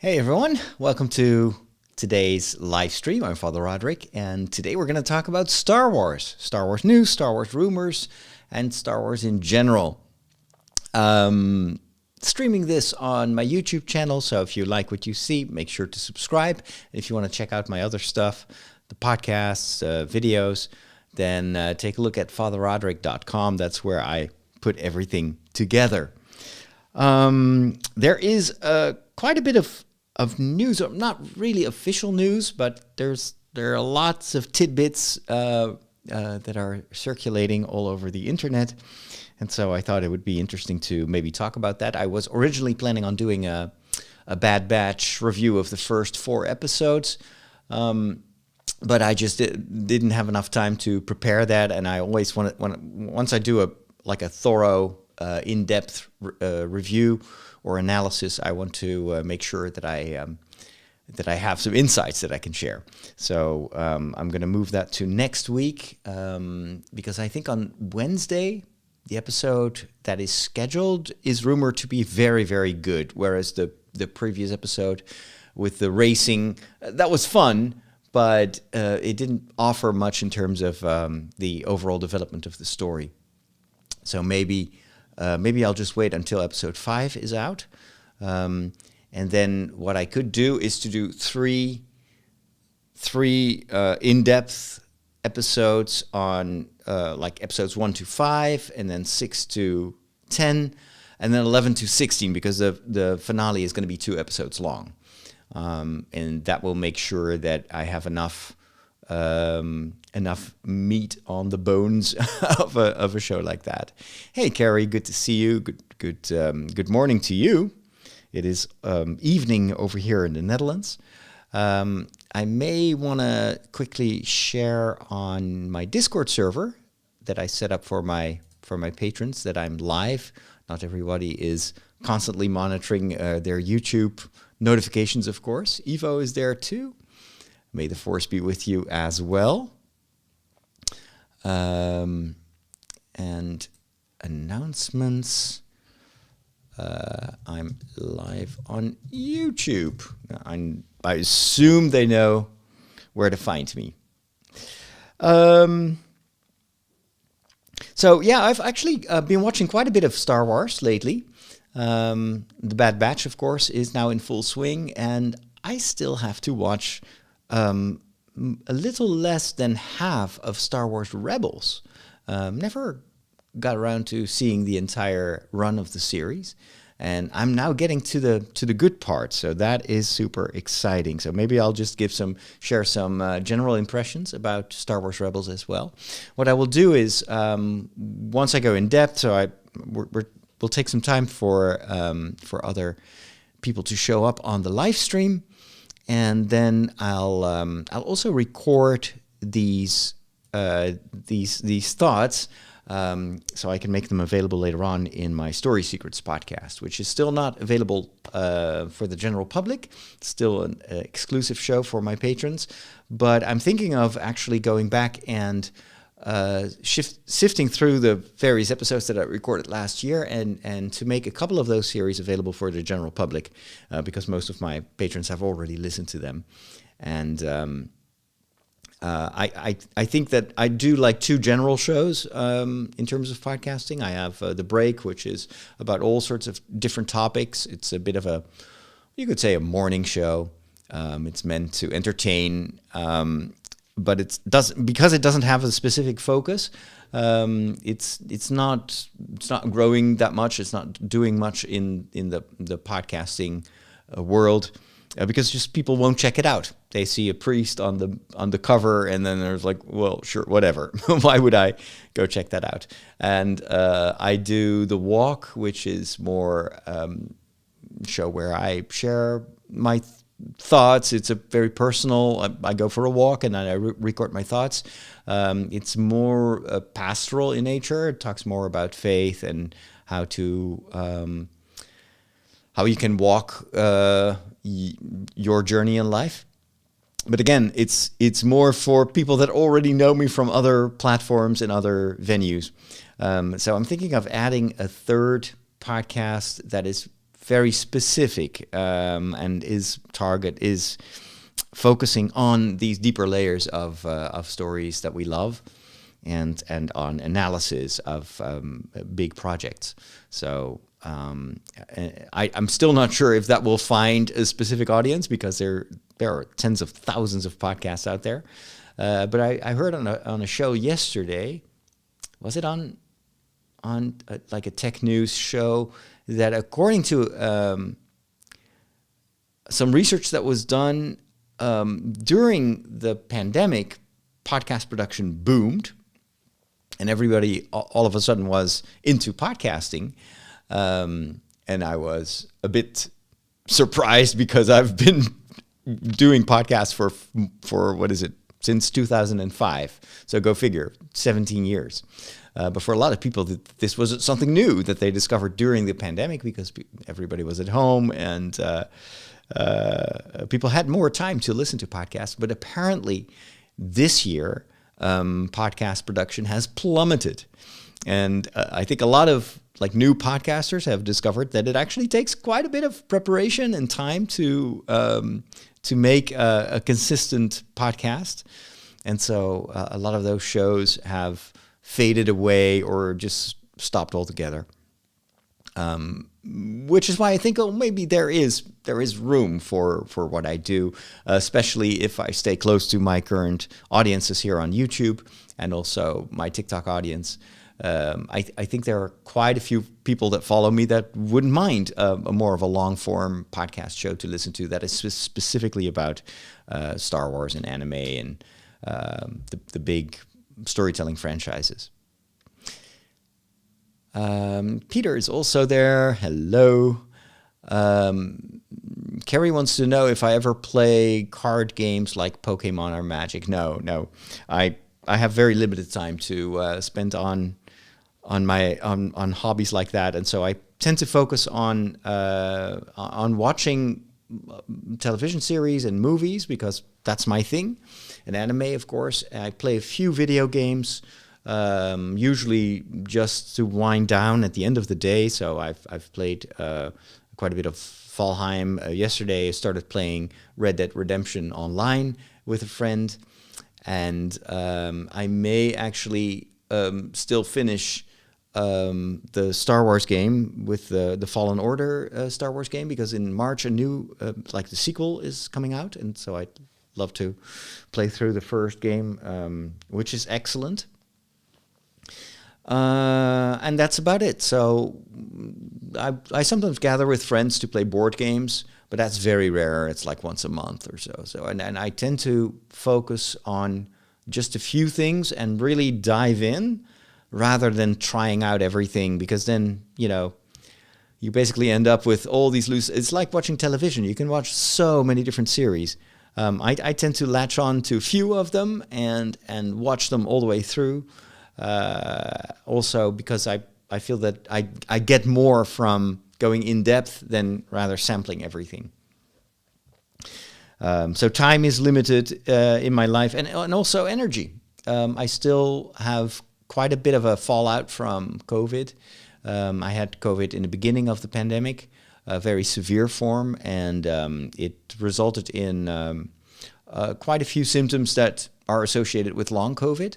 Hey everyone, welcome to today's live stream. I'm Father Roderick, and today we're going to talk about Star Wars news, Star Wars rumors, and Star Wars in general. Streaming this on my YouTube channel, so if you like what you see, make sure to subscribe. And if you want to check out my other stuff, the podcasts, videos, then take a look at fatherroderick.com. That's where I put everything together. There is quite a bit of news, not really official news, but there are lots of tidbits that are circulating all over the internet, and so I thought it would be interesting to maybe talk about that. I was originally planning on doing a Bad Batch review of the first 4 episodes, but I just didn't have enough time to prepare that, and I always once I do a thorough in-depth review or analysis, I want to make sure that I have some insights that I can share. So I'm going to move that to next week because I think on Wednesday the episode that is scheduled is rumored to be very, very good, whereas the previous episode with the racing, that was fun, but it didn't offer much in terms of the overall development of the story. So maybe I'll just wait until episode 5 is out. And then what I could do is to do three in-depth episodes on like episodes 1 to 5, and then 6 to 10, and then 11 to 16, because the finale is going to be 2 episodes long. And that will make sure that I have enough meat on the bones of a show like that. Hey, Carrie, good to see you. Good morning to you. It is evening over here in the Netherlands. I may want to quickly share on my Discord server that I set up for my patrons that I'm live. Not everybody is constantly monitoring their YouTube notifications, of course. Evo is there too. May the force be with you as well. And announcements. I'm live on YouTube. I assume they know where to find me. So yeah, I've actually been watching quite a bit of Star Wars lately. The Bad Batch, of course, is now in full swing, and I still have to watch a little less than half of Star Wars Rebels. Never got around to seeing the entire run of the series, and I'm now getting to the good part, so that is super exciting. So maybe I'll just share some general impressions about Star Wars Rebels as well. What I will do is once I go in depth, so we'll take some time for other people to show up on the live stream. And then I'll also record these thoughts so I can make them available later on in my Story Secrets podcast, which is still not available for the general public. It's still an exclusive show for my patrons. But I'm thinking of actually going back and sifting through the various episodes that I recorded last year and to make a couple of those series available for the general public because most of my patrons have already listened to them. And I think that I do like 2 general shows in terms of podcasting. I have The Break, which is about all sorts of different topics. It's a bit of you could say a morning show. It's meant to entertain, but because it doesn't have a specific focus. It's not growing that much. It's not doing much in the podcasting world because just people won't check it out. They see a priest on the cover, and then there's like, well, sure, whatever. Why would I go check that out? And I do The Walk, which is more show where I share my thoughts. It's a very personal. I go for a walk and then I record my thoughts. It's more pastoral in nature. It talks more about faith and how you can walk your journey in life. But again, it's more for people that already know me from other platforms and other venues. So I'm thinking of adding a third podcast that is very specific, and his target is focusing on these deeper layers of stories that we love, and on analysis of big projects. So I'm still not sure if that will find a specific audience, because there are tens of thousands of podcasts out there. But I heard on a show yesterday, was it on like a tech news show, that according to some research that was done during the pandemic, podcast production boomed, and everybody all of a sudden was into podcasting. And I was a bit surprised, because I've been doing podcasts for what is it, since 2005. So go figure, 17 years. But for a lot of people, this was something new that they discovered during the pandemic, because everybody was at home, and people had more time to listen to podcasts. But apparently this year, podcast production has plummeted. And I think a lot of like new podcasters have discovered that it actually takes quite a bit of preparation and time to make a consistent podcast. And so a lot of those shows have faded away or just stopped altogether. Which is why I think, maybe there is room for what I do, especially if I stay close to my current audiences here on YouTube and also my TikTok audience. I think there are quite a few people that follow me that wouldn't mind a more of a long-form podcast show to listen to that is specifically about Star Wars and anime and the big storytelling franchises. Peter is also there. Hello. Carrie wants to know if I ever play card games like Pokemon or Magic. No. I have very limited time to spend on hobbies like that, and so I tend to focus on watching television series and movies, because that's my thing, and anime, of course. I play a few video games, usually just to wind down at the end of the day. So I've played quite a bit of Valheim. Yesterday I started playing Red Dead Redemption online with a friend, and I may actually still finish the Star Wars game with the Fallen Order Star Wars game, because in March a new the sequel is coming out, and so I'd love to play through the first game, which is excellent. And that's about it. So I sometimes gather with friends to play board games, but that's very rare. It's like once a month or so. And I tend to focus on just a few things and really dive in, rather than trying out everything, because then, you basically end up with all these loose. It's like watching television. You can watch so many different series. I tend to latch on to a few of them and watch them all the way through. Also because I feel that I get more from going in depth than rather sampling everything. So time is limited in my life, and also energy. I still have quite a bit of a fallout from COVID. I had COVID in the beginning of the pandemic, a very severe form, and it resulted in quite a few symptoms that are associated with long COVID.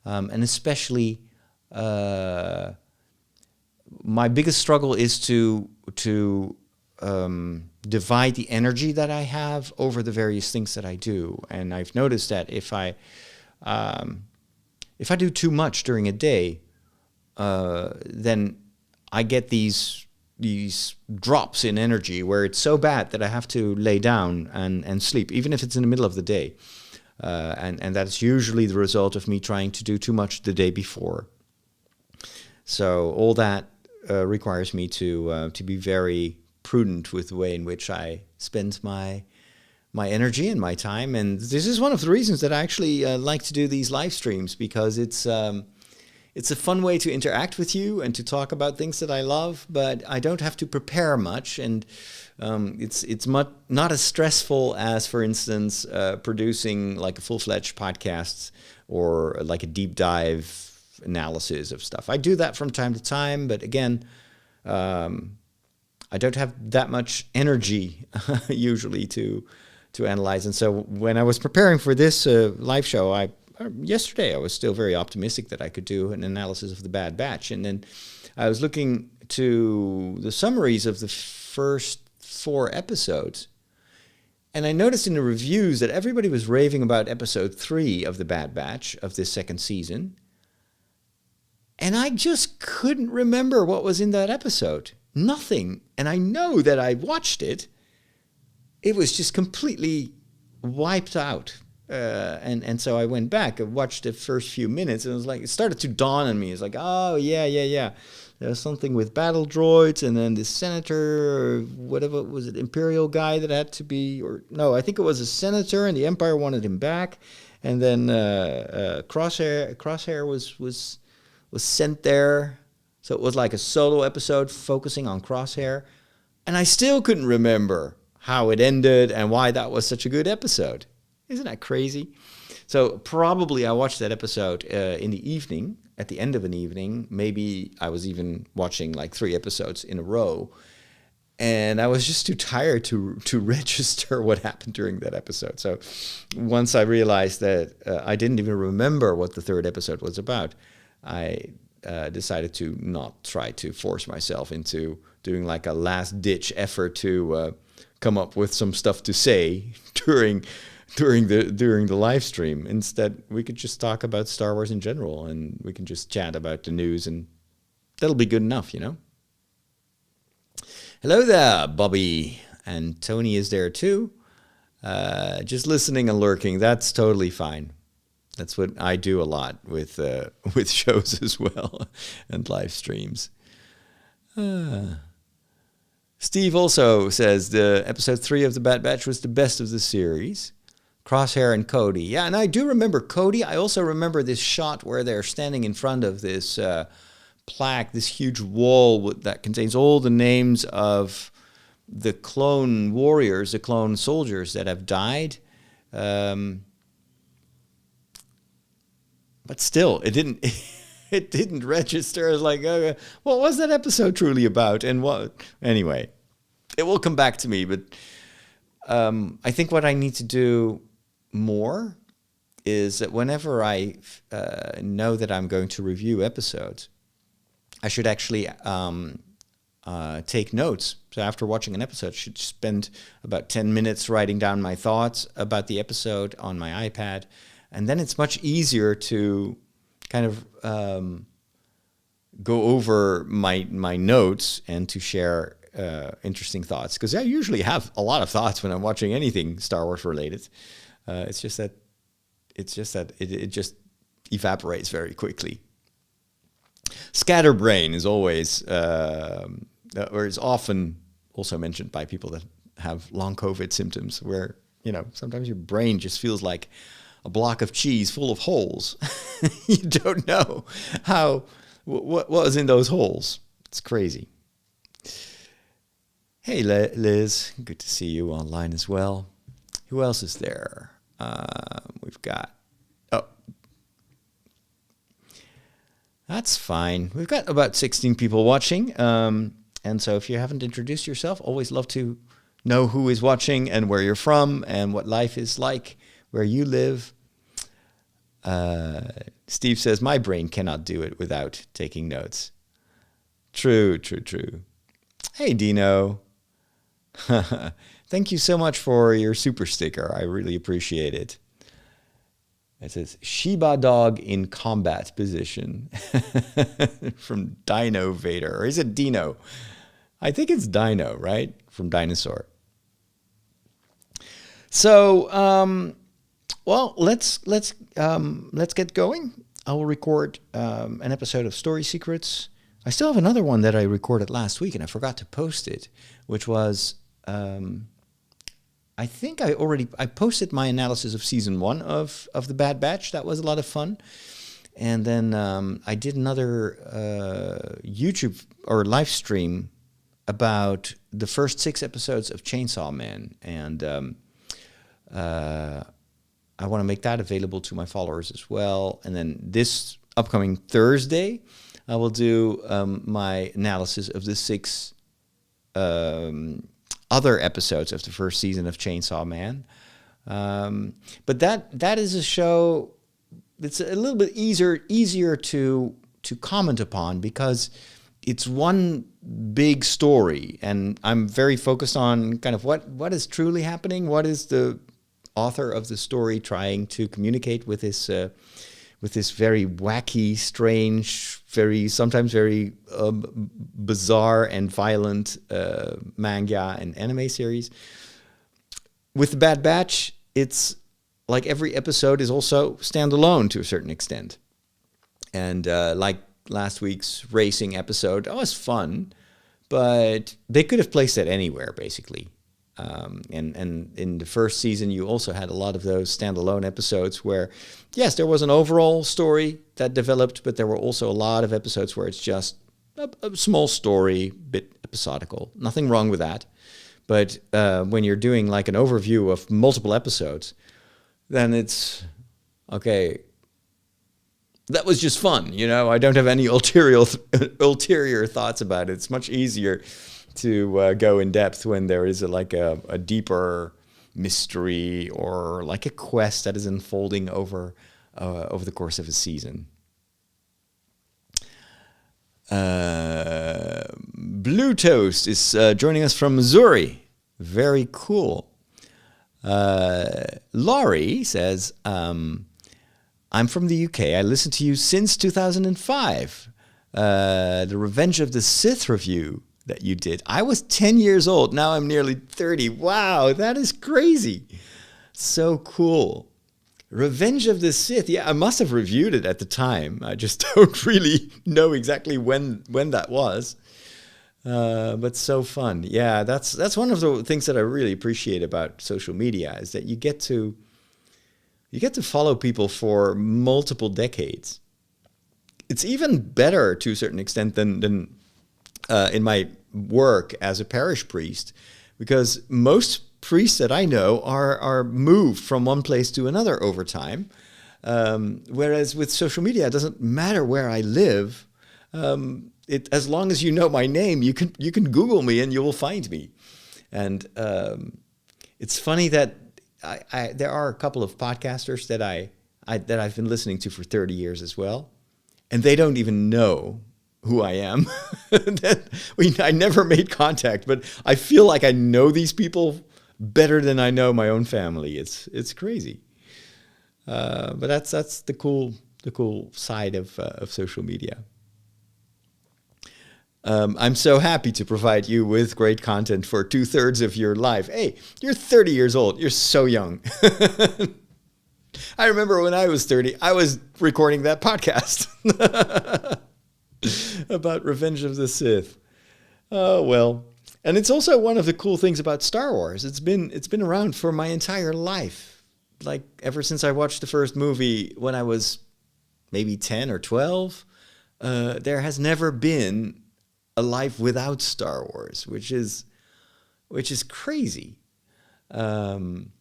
And especially, my biggest struggle is to divide the energy that I have over the various things that I do. And I've noticed that if I do too much during a day, then I get these drops in energy where it's so bad that I have to lay down and sleep, even if it's in the middle of the day. And that's usually the result of me trying to do too much the day before. So all that requires me to be very prudent with the way in which I spend my energy and my time. And this is one of the reasons that I actually like to do these live streams, because it's a fun way to interact with you and to talk about things that I love, but I don't have to prepare much, and it's not as stressful as, for instance, producing like a full-fledged podcast or like a deep dive analysis of stuff. I do that from time to time, but again, I don't have that much energy usually to analyze. And so when I was preparing for this live show, yesterday I was still very optimistic that I could do an analysis of The Bad Batch. And then I was looking to the summaries of the first 4 episodes, and I noticed in the reviews that everybody was raving about episode 3 of The Bad Batch of this second season. And I just couldn't remember what was in that episode. Nothing. And I know that I watched it. It was just completely wiped out. And so I went back and watched the first few minutes, and it started to dawn on me. It's like, oh, yeah. There was something with battle droids, and then this senator, or whatever, was it Imperial guy that had to be, or no, I think it was a senator, and the Empire wanted him back. And then Crosshair was sent there. So it was like a solo episode focusing on Crosshair. And I still couldn't remember how it ended and why that was such a good episode. Isn't that crazy? So probably I watched that episode in the evening, at the end of an evening. Maybe I was even watching like 3 episodes in a row. And I was just too tired to register what happened during that episode. So once I realized that I didn't even remember what the 3rd episode was about, I decided to not try to force myself into doing like a last-ditch effort to come up with some stuff to say during the live stream. Instead, we could just talk about Star Wars in general, and we can just chat about the news, and that'll be good enough, you know? Hello there, Bobby. And Tony is there too. Just listening and lurking, that's totally fine. That's what I do a lot with shows as well and live streams. Steve also says the episode 3 of The Bad Batch was the best of the series. Crosshair and Cody. Yeah, and I do remember Cody. I also remember this shot where they're standing in front of this plaque, this huge wall that contains all the names of the clone warriors, the clone soldiers that have died. But still, it didn't register as like, what was that episode truly about? And what? Anyway, it will come back to me. But I think what I need to do more is that whenever I know that I'm going to review episodes, I should actually take notes. So after watching an episode, I should spend about 10 minutes writing down my thoughts about the episode on my iPad. And then it's much easier to kind of go over my notes and to share interesting thoughts. Because I usually have a lot of thoughts when I'm watching anything Star Wars related. It's just that it just evaporates very quickly. Scatterbrain is always, or is often also mentioned by people that have long COVID symptoms, where, you know, sometimes your brain just feels like a block of cheese full of holes. You don't know what was in those holes. It's crazy. Hey, Liz, good to see you online as well. Who else is there? We've got, that's fine. We've got about 16 people watching. And so if you haven't introduced yourself, always love to know who is watching and where you're from and what life is like where you live. Steve says, my brain cannot do it without taking notes. True. Hey, Dino. Thank you so much for your super sticker. I really appreciate it. It says, Shiba dog in combat position. From Dino Vader. Or is it Dino? I think it's Dino, right? From Dinosaur. So, well, let's get going. I will record an episode of Story Secrets. I still have another one that I recorded last week, and I forgot to post it, which was... I think I posted my analysis of season 1 of The Bad Batch. That was a lot of fun. And then I did another YouTube or live stream about the first 6 episodes of Chainsaw Man. And I want to make that available to my followers as well. And then this upcoming Thursday, I will do my analysis of the 6 other episodes of the first season of Chainsaw Man. But that is a show that's a little bit easier to comment upon because it's one big story, and I'm very focused on kind of what is truly happening. What is the author of the story trying to communicate with this very wacky, strange, sometimes very bizarre and violent manga and anime series. With The Bad Batch, it's like every episode is also standalone to a certain extent. And like last week's racing episode, that was fun, but they could have placed that anywhere, basically. And in the first season, you also had a lot of those standalone episodes where, yes, there was an overall story that developed, but there were also a lot of episodes where it's just a small story, bit episodical. Nothing wrong with that. But when you're doing like an overview of multiple episodes, then it's, okay, that was just fun, I don't have any ulterior thoughts about it. It's much easier to go in depth when there is a deeper mystery or like a quest that is unfolding over the course of a season. Blue Toast is joining us from Missouri. Very cool. Laurie says, I'm from the UK. I listened to you since 2005. The Revenge of the Sith review that you did. I was 10 years old. Now I'm nearly 30. Wow, that is crazy. So cool. Revenge of the Sith. Yeah, I must have reviewed it at the time. I just don't really know exactly when that was. But so fun. Yeah, that's one of the things that I really appreciate about social media is that you get to follow people for multiple decades. It's even better to a certain extent than in my work as a parish priest, because most priests that I know are moved from one place to another over time. Whereas with social media, it doesn't matter where I live. As long as you know my name, you can Google me and you will find me. And it's funny that there are a couple of podcasters that I've been listening to for 30 years as well, and they don't even know who I am. I never made contact, but I feel like I know these people better than I know my own family. It's crazy, but that's the cool side of social media. I'm so happy to provide you with great content for 2/3 of your life. Hey, you're 30 years old. You're so young. I remember when I was 30, I was recording that podcast about Revenge of the Sith. Oh, well. And it's also one of the cool things about Star Wars. It's been around for my entire life. Like ever since I watched the first movie when I was maybe 10 or 12, there has never been a life without Star Wars, which is crazy. And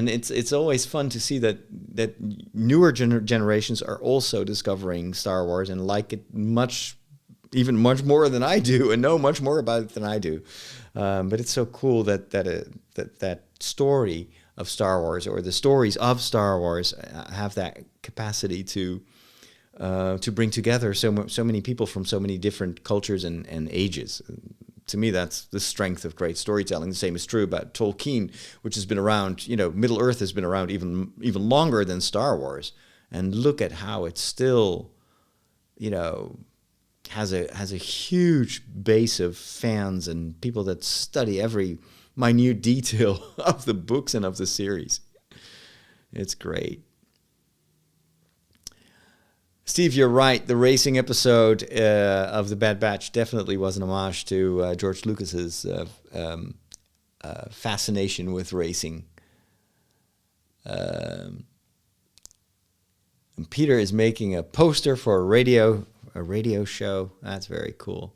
it's always fun to see that newer generations are also discovering Star Wars and like it much more than I do and know much more about it than I do. But it's so cool that story of Star Wars, or the stories of Star Wars, have that capacity to bring together so many people from so many different cultures and ages. To me, that's the strength of great storytelling. The same is true about Tolkien, which has been around, Middle Earth has been around even longer than Star Wars. And look at how it still, has a huge base of fans and people that study every minute detail of the books and of the series. It's great. Steve, you're right. The racing episode of The Bad Batch definitely was an homage to George Lucas's fascination with racing. And Peter is making a poster for a radio show. That's very cool.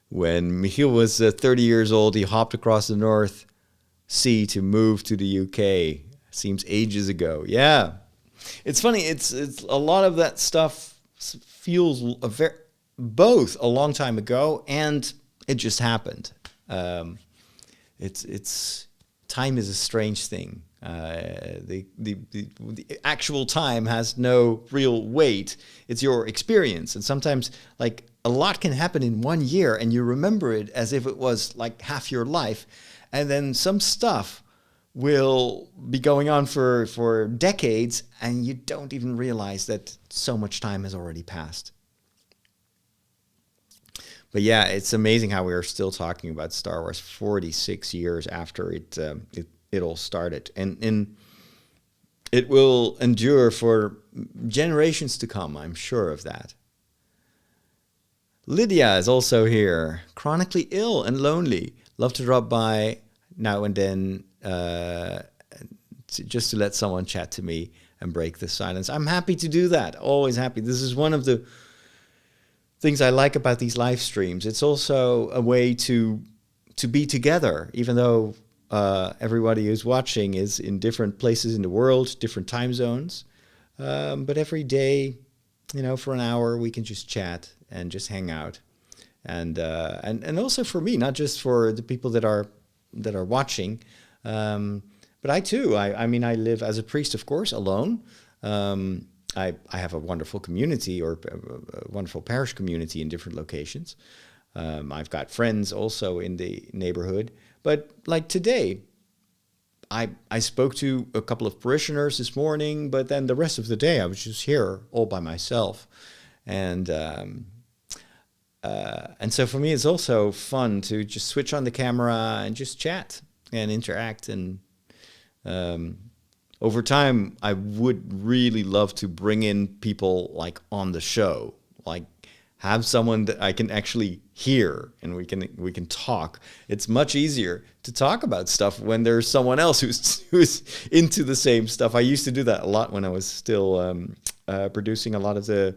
When Michiel was 30 years old, he hopped across the North Sea to move to the UK. Seems ages ago. Yeah. It's funny. It's a lot of that stuff feels both a long time ago and it just happened. It's time is a strange thing. The actual time has no real weight. It's your experience, and sometimes like a lot can happen in 1 year, and you remember it as if it was like half your life, and then some stuff will be going on for decades, and you don't even realize that so much time has already passed. But yeah, it's amazing how we are still talking about Star Wars 46 years after it all started, and it will endure for generations to come. I'm sure of that. Lydia is also here, chronically ill and lonely. Love to drop by now and then, just to let someone chat to me and break the silence. I'm happy to do that. Always happy. This is one of the things I like about these live streams. It's also a way to be together, even though everybody who's watching is in different places in the world, different time zones. But every day, for an hour, we can just chat and just hang out, and also for me, not just for the people that are watching, but I too. I mean, I live as a priest, of course, alone. I have a wonderful community, or a wonderful parish community in different locations. I've got friends also in the neighborhood. But like today, I spoke to a couple of parishioners this morning, but then the rest of the day I was just here all by myself. And so for me, it's also fun to just switch on the camera and just chat and interact. And over time, I would really love to bring in people like on the show, like have someone that I can actually hear and we can talk. It's much easier to talk about stuff when there's someone else who's into the same stuff. I used to do that a lot when I was still producing a lot of the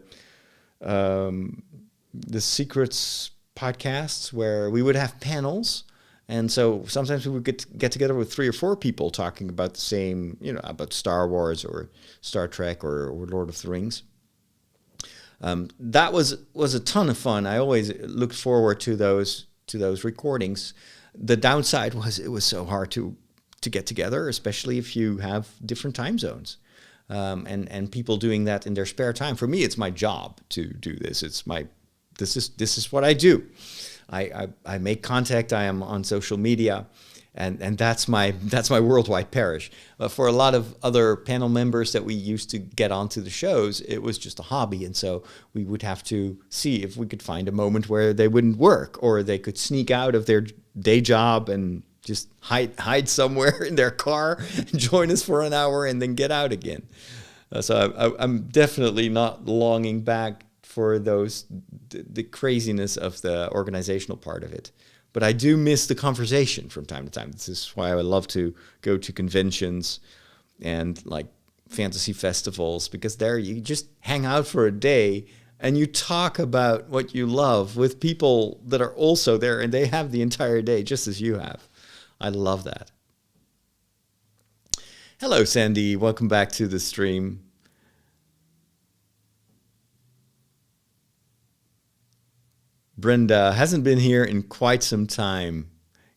secrets podcasts, where we would have panels. And so sometimes we would get together with 3 or 4 people talking about the same, about Star Wars or Star Trek or Lord of the Rings. That was a ton of fun. I always looked forward to those recordings. The downside was it was so hard to get together, especially if you have different time zones, and people doing that in their spare time. For me, it's my job to do this. This is what I do. I make contact. I am on social media, and that's my worldwide parish. For a lot of other panel members that we used to get onto the shows, it was just a hobby, and so we would have to see if we could find a moment where they wouldn't work, or they could sneak out of their day job and just hide somewhere in their car, join us for an hour, and then get out again. So I'm definitely not longing back for the craziness of the organizational part of it. But I do miss the conversation from time to time. This is why I would love to go to conventions and like fantasy festivals, because there you just hang out for a day and you talk about what you love with people that are also there, and they have the entire day just as you have. I love that. Hello, Sandy. Welcome back to the stream. Brenda hasn't been here in quite some time.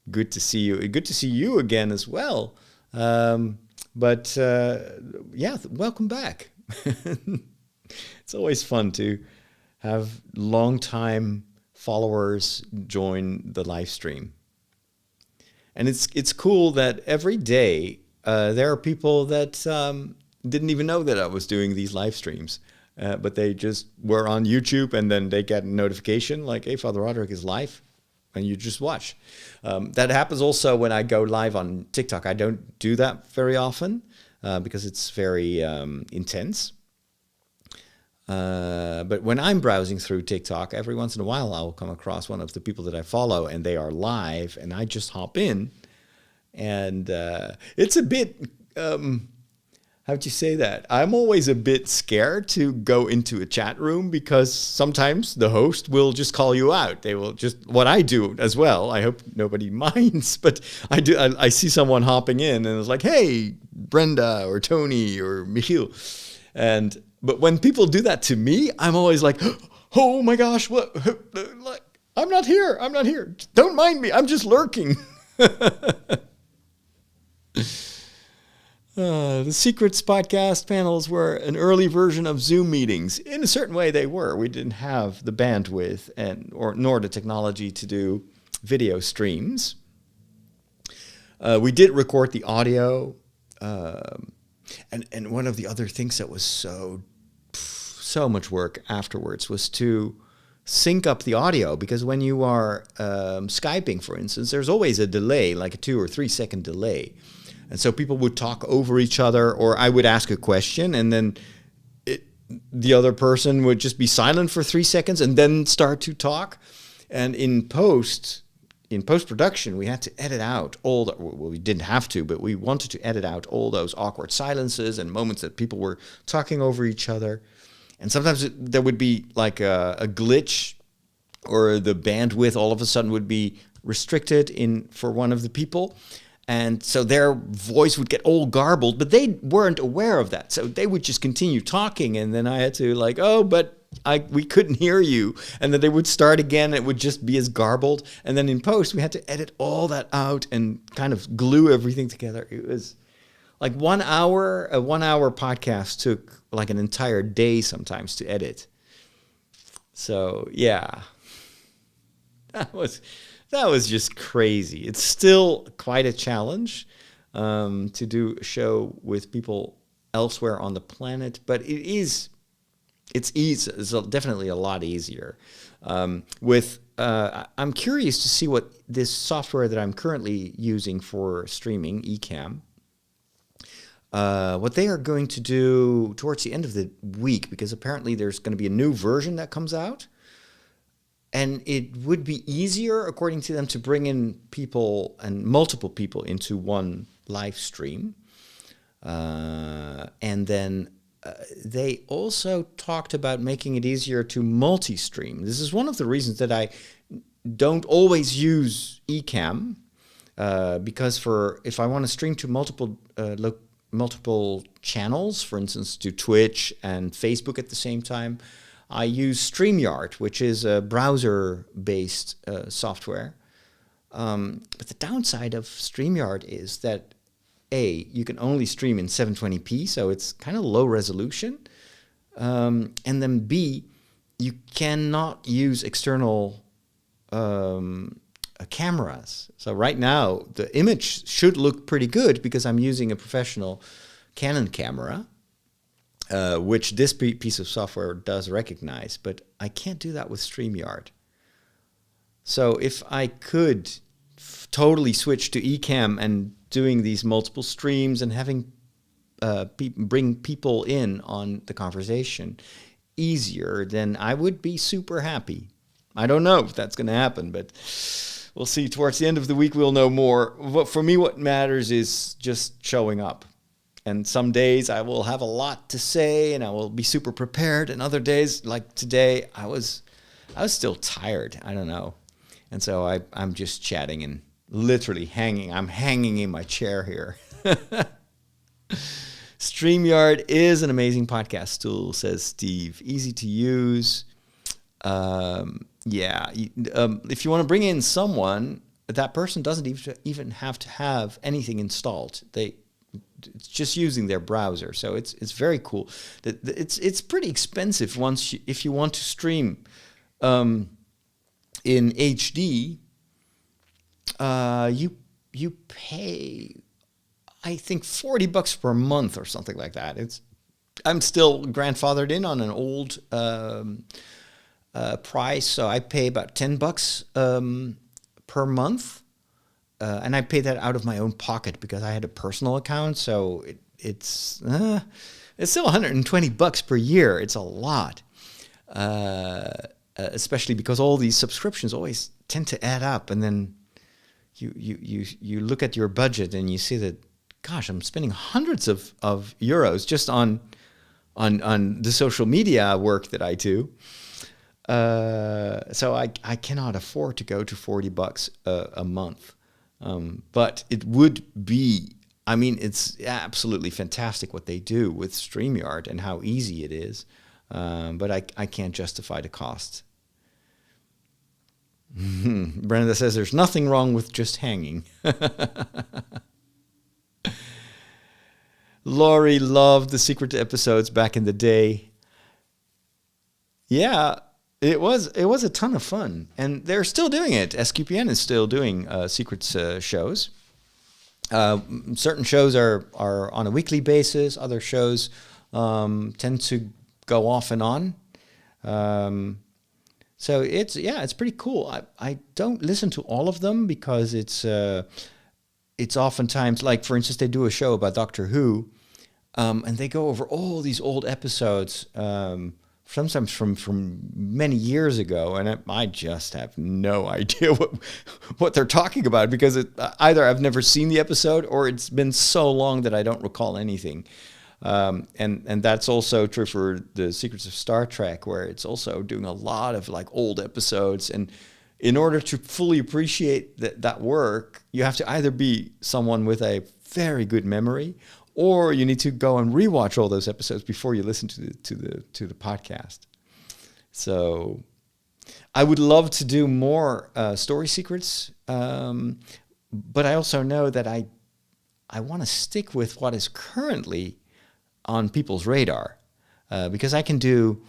Good to see you. Good to see you again as well. Yeah, welcome back. It's always fun to have longtime followers join the live stream. And it's cool that every day there are people that didn't even know that I was doing these live streams. But they just were on YouTube, and then they get a notification like, hey, Father Roderick is live, and you just watch. That happens also when I go live on TikTok. I don't do that very often because it's very intense. But when I'm browsing through TikTok, every once in a while I'll come across one of the people that I follow, and they are live, and I just hop in. And it's a bit... how'd you say that? I'm always a bit scared to go into a chat room, because sometimes the host will just call you out. They will just, what I do as well, I hope nobody minds, but I see someone hopping in and it's like, hey, Brenda or Tony or Michiel. But when people do that to me, I'm always like, oh my gosh, what? Like, I'm not here. I'm not here. Don't mind me. I'm just lurking. The Secrets podcast panels were an early version of Zoom meetings. In a certain way, they were. We didn't have the bandwidth nor the technology to do video streams. We did record the audio. And one of the other things that was so much work afterwards was to sync up the audio, because when you are Skyping, for instance, there's always a delay, like a 2 or 3 second delay. And so people would talk over each other, or I would ask a question, and then the other person would just be silent for 3 seconds and then start to talk. And in post-production, we had to edit out well, we didn't have to, but we wanted to edit out all those awkward silences and moments that people were talking over each other. And sometimes there would be like a glitch, or the bandwidth all of a sudden would be restricted for one of the people. And so their voice would get all garbled, but they weren't aware of that. So they would just continue talking, and then I had to we couldn't hear you. And then they would start again, it would just be as garbled. And then in post, we had to edit all that out and kind of glue everything together. It was like 1 hour. A 1 hour podcast took like an entire day sometimes to edit. So yeah, that was just crazy. It's still quite a challenge to do a show with people elsewhere on the planet, but it's definitely a lot easier. I'm curious to see what this software that I'm currently using for streaming, Ecamm, what they are going to do towards the end of the week, because apparently there's going to be a new version that comes out. And it would be easier, according to them, to bring in people and multiple people into one live stream. And then they also talked about making it easier to multi-stream. This is one of the reasons that I don't always use Ecamm, because if I want to stream to multiple channels, for instance, to Twitch and Facebook at the same time, I use StreamYard, which is a browser-based software. But the downside of StreamYard is that, A, you can only stream in 720p, so it's kind of low resolution. And then B, you cannot use external cameras. So right now, the image should look pretty good because I'm using a professional Canon camera, which this piece of software does recognize, but I can't do that with StreamYard. So if I could totally switch to Ecamm and doing these multiple streams and having bring people in on the conversation easier, then I would be super happy. I don't know if that's going to happen, but we'll see. Towards the end of the week, we'll know more. For me, what matters is just showing up. And some days I will have a lot to say and I will be super prepared. And other days, like today, I was still tired. I don't know. And so I'm just chatting and literally hanging. I'm hanging in my chair here. StreamYard is an amazing podcast tool, says Steve. Easy to use. If you want to bring in someone, that person doesn't even have to have anything installed. It's just using their browser, so it's very cool. It's pretty expensive if you want to stream in HD. You pay, I think, $40 per month or something like that. I'm still grandfathered in on an old price, so I pay about $10 per month. And I pay that out of my own pocket because I had a personal account, so it's still $120 per year. It's a lot, especially because all these subscriptions always tend to add up, and then you look at your budget and you see that, gosh, I'm spending hundreds of euros just on the social media work that I do. So I cannot afford to go to $40 a month. But it would be, it's absolutely fantastic what they do with StreamYard and how easy it is. but I can't justify the cost. Brenda says there's nothing wrong with just hanging. Laurie loved the secret episodes back in the day. Yeah, it was a ton of fun, and they're still doing it. SQPN is still doing secrets shows. Certain shows are on a weekly basis. Other shows tend to go off and on. So it's pretty cool. I don't listen to all of them because it's oftentimes, like, for instance, they do a show about Doctor Who, and they go over all these old episodes, sometimes from many years ago, and I just have no idea what they're talking about, because either I've never seen the episode or it's been so long that I don't recall anything. And that's also true for the Secrets of Star Trek, where it's also doing a lot of like old episodes. And in order to fully appreciate that work, you have to either be someone with a very good memory, or you need to go and rewatch all those episodes before you listen to the podcast. So I would love to do more story secrets, but I also know that I want to stick with what is currently on people's radar, because I can do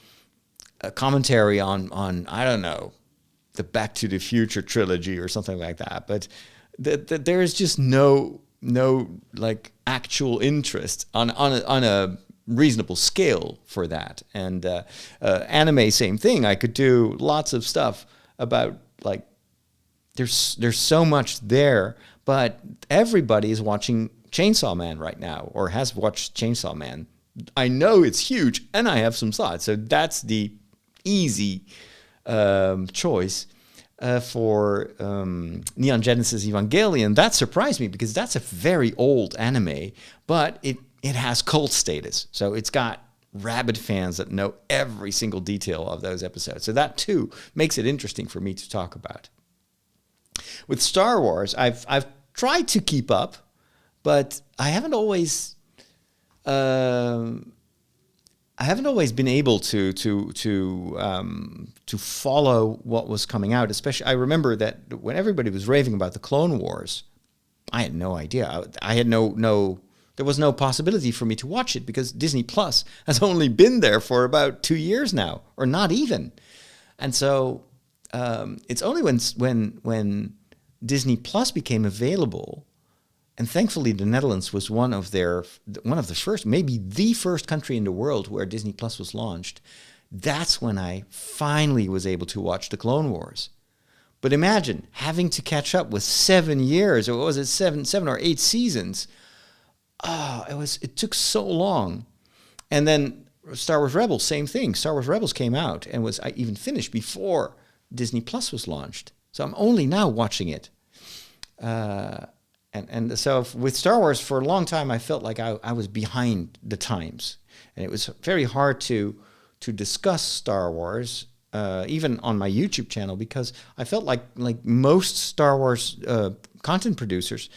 a commentary on I don't know, the Back to the Future trilogy or something like that, but there is just no like actual interest on a reasonable scale for that. And anime, same thing. I could do lots of stuff about, like, there's so much there, but everybody is watching Chainsaw Man right now, or has watched Chainsaw Man. I know it's huge, and I have some thoughts. So that's the easy choice for Neon Genesis Evangelion. That surprised me, because that's a very old anime, but it has cult status. So it's got rabid fans that know every single detail of those episodes. So that too makes it interesting for me to talk about. With Star Wars, I've tried to keep up, but I haven't always been able to follow what was coming out. Especially, I remember that when everybody was raving about the Clone Wars, I had no idea. I had there was no possibility for me to watch it, because Disney Plus has only been there for about 2 years now, or not even. And so it's only when Disney Plus became available, and thankfully the Netherlands was one of the first, maybe the first country in the world where Disney Plus was launched. That's when I finally was able to watch the Clone Wars. But imagine having to catch up with 7 years, or what was it, seven or 8 seasons. Oh, it took so long. And then Star Wars Rebels, same thing. Star Wars Rebels came out and was even finished before Disney Plus was launched. So I'm only now watching it. And so with Star Wars, for a long time, I felt like I was behind the times. And it was very hard to discuss Star Wars, even on my YouTube channel, because I felt like most Star Wars content producers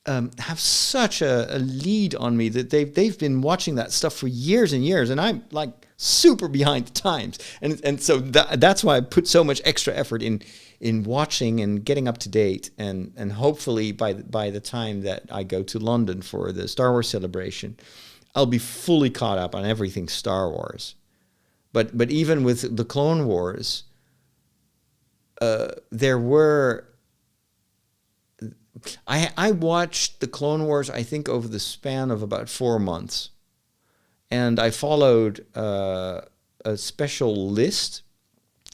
have such a lead on me, that they've been watching that stuff for years and years, and I'm like super behind the times. And so that's why I put so much extra effort in watching and getting up to date, and hopefully by the time that I go to London for the Star Wars celebration, I'll be fully caught up on everything Star Wars. But even with the Clone Wars, I watched the Clone Wars, I think, over the span of about 4 months, and I followed a special list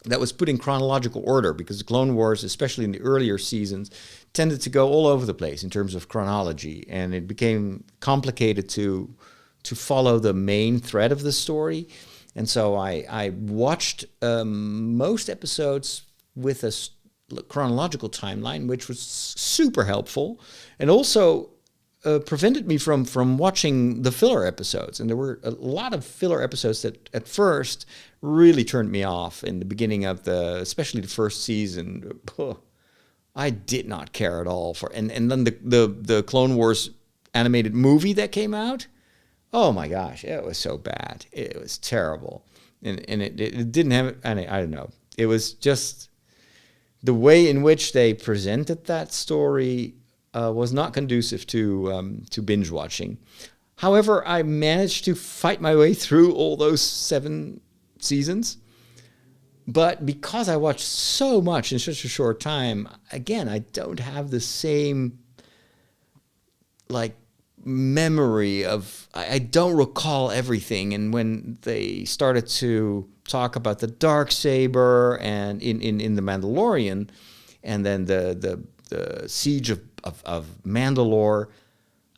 that was put in chronological order, because the Clone Wars, especially in the earlier seasons, tended to go all over the place in terms of chronology, and it became complicated to follow the main thread of the story. And so I watched most episodes with a chronological timeline, which was super helpful, and also prevented me from watching the filler episodes. And there were a lot of filler episodes that at first really turned me off in the beginning of especially the first season. I did not care at all for. And then the Clone Wars animated movie that came out, oh my gosh, it was so bad. It was terrible. and it didn't have, I don't know. It was just the way in which they presented that story was not conducive to binge watching. However, I managed to fight my way through all those 7 seasons. But because I watched so much in such a short time, again, I don't have the same like memory of, I don't recall everything. And when they started to talk about the Darksaber and in The Mandalorian, and then the siege of Mandalore,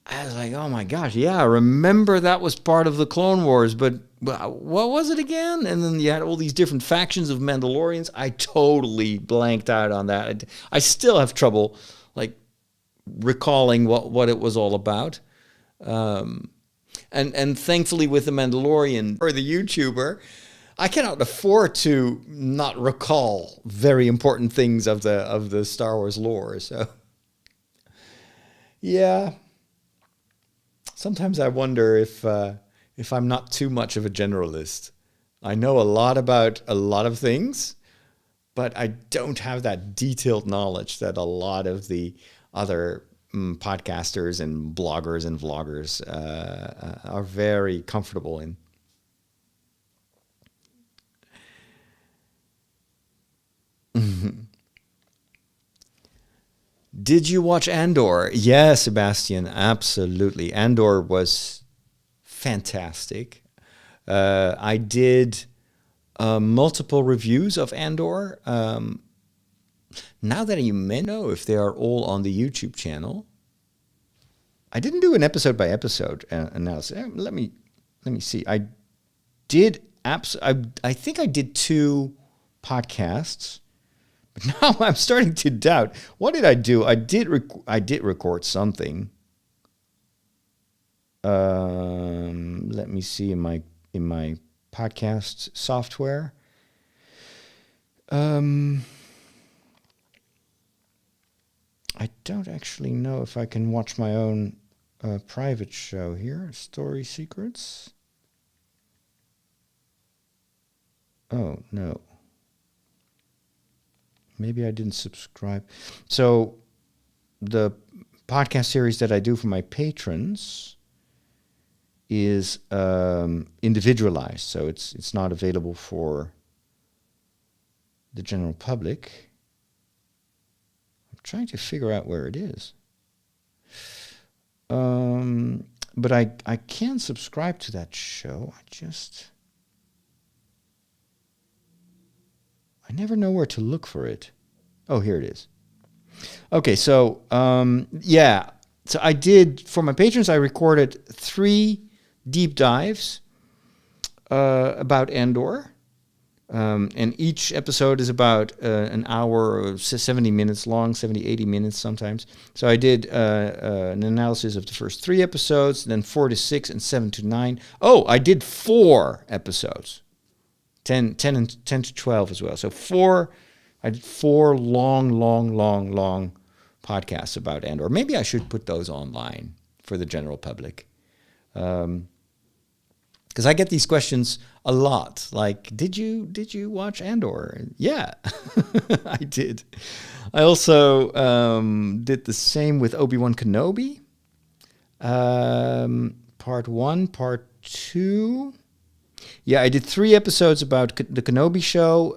I was like, oh my gosh, yeah, I remember that was part of the Clone Wars, but what was it again? And then you had all these different factions of Mandalorians. I totally blanked out on that. I still have trouble like recalling what it was all about. And thankfully with The Mandalorian, or the YouTuber, I cannot afford to not recall very important things of the Star Wars lore. So yeah. Sometimes I wonder if I'm not too much of a generalist. I know a lot about a lot of things, but I don't have that detailed knowledge that a lot of the other podcasters and bloggers and vloggers are very comfortable in. Did you watch Andor? Yes, Sebastian, absolutely. Andor was fantastic. I did multiple reviews of Andor. Now that you may know if they are all on the YouTube channel. I didn't do an episode by episode analysis. Let me see. I did I think I did 2 podcasts. But now I'm starting to doubt. What did I do? I did record something. Let me see in my podcast software. I don't actually know if I can watch my own private show here. Story Secrets. Oh, no. Maybe I didn't subscribe. So the podcast series that I do for my patrons is individualized. So it's not available for the general public. I'm trying to figure out where it is. But I can subscribe to that show. I never know where to look for it. Oh, here it is. Okay, so yeah. So I did, for my patrons, I recorded 3 deep dives about Andor. And each episode is about an hour or 70 minutes long, 70, 80 minutes sometimes. So I did an analysis of the first 3 episodes, then 4 to 6 and 7 to 9. Oh, I did 4 episodes. 10 to 12 as well. So I did 4 long podcasts about Andor. Maybe I should put those online for the general public. Because I get these questions a lot. Like, did you watch Andor? Yeah, I did. I also did the same with Obi-Wan Kenobi. Part 1, part 2. Yeah, I did 3 episodes about the Kenobi show,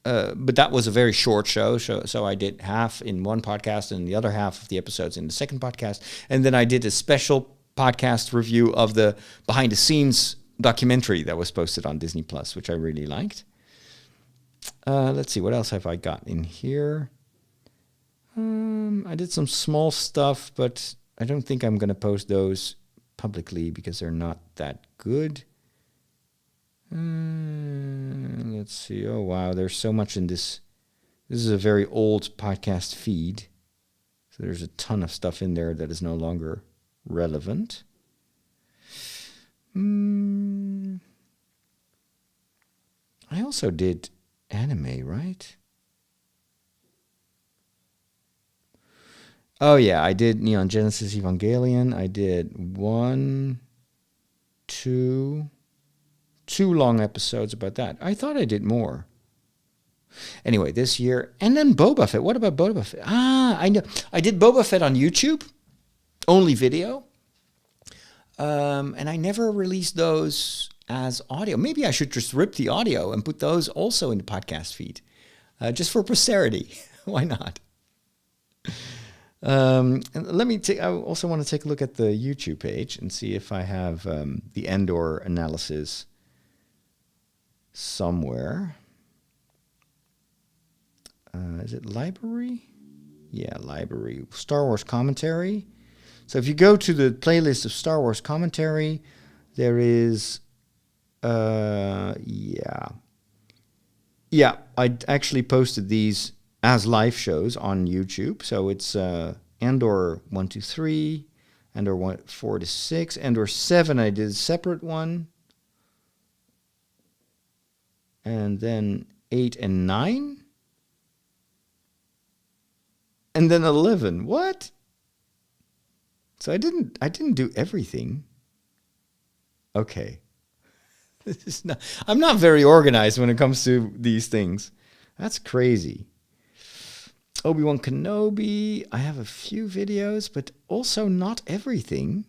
but that was a very short show. So I did half in one podcast and the other half of the episodes in the second podcast. And then I did a special podcast review of the behind-the-scenes documentary that was posted on Disney Plus, which I really liked. Let's see, what else have I got in here? I did some small stuff, but I don't think I'm going to post those publicly because they're not that good. Let's see. Oh, wow. There's so much in this. This is a very old podcast feed. So there's a ton of stuff in there that is no longer relevant. I also did anime, right? Oh, yeah. I did Neon Genesis Evangelion. I did 1, 2, 2 long episodes about that. I thought I did more. Anyway, this year, and then Boba Fett. What about Boba Fett? I know. I did Boba Fett on YouTube, only video. And I never released those as audio. Maybe I should just rip the audio and put those also in the podcast feed, just for posterity. Why not? And I also want to take a look at the YouTube page and see if I have the Andor analysis somewhere. Is it library? Yeah, library. Star Wars commentary. So if you go to the playlist of Star Wars commentary, there is, yeah, I actually posted these as live shows on YouTube. So it's Andor 1, 2, 3, Andor 4 to 6, Andor 7 I did a separate one, and then 8 and 9. And then 11. What? So I didn't do everything. Okay. I'm not very organized when it comes to these things. That's crazy. Obi-Wan Kenobi. I have a few videos, but also not everything.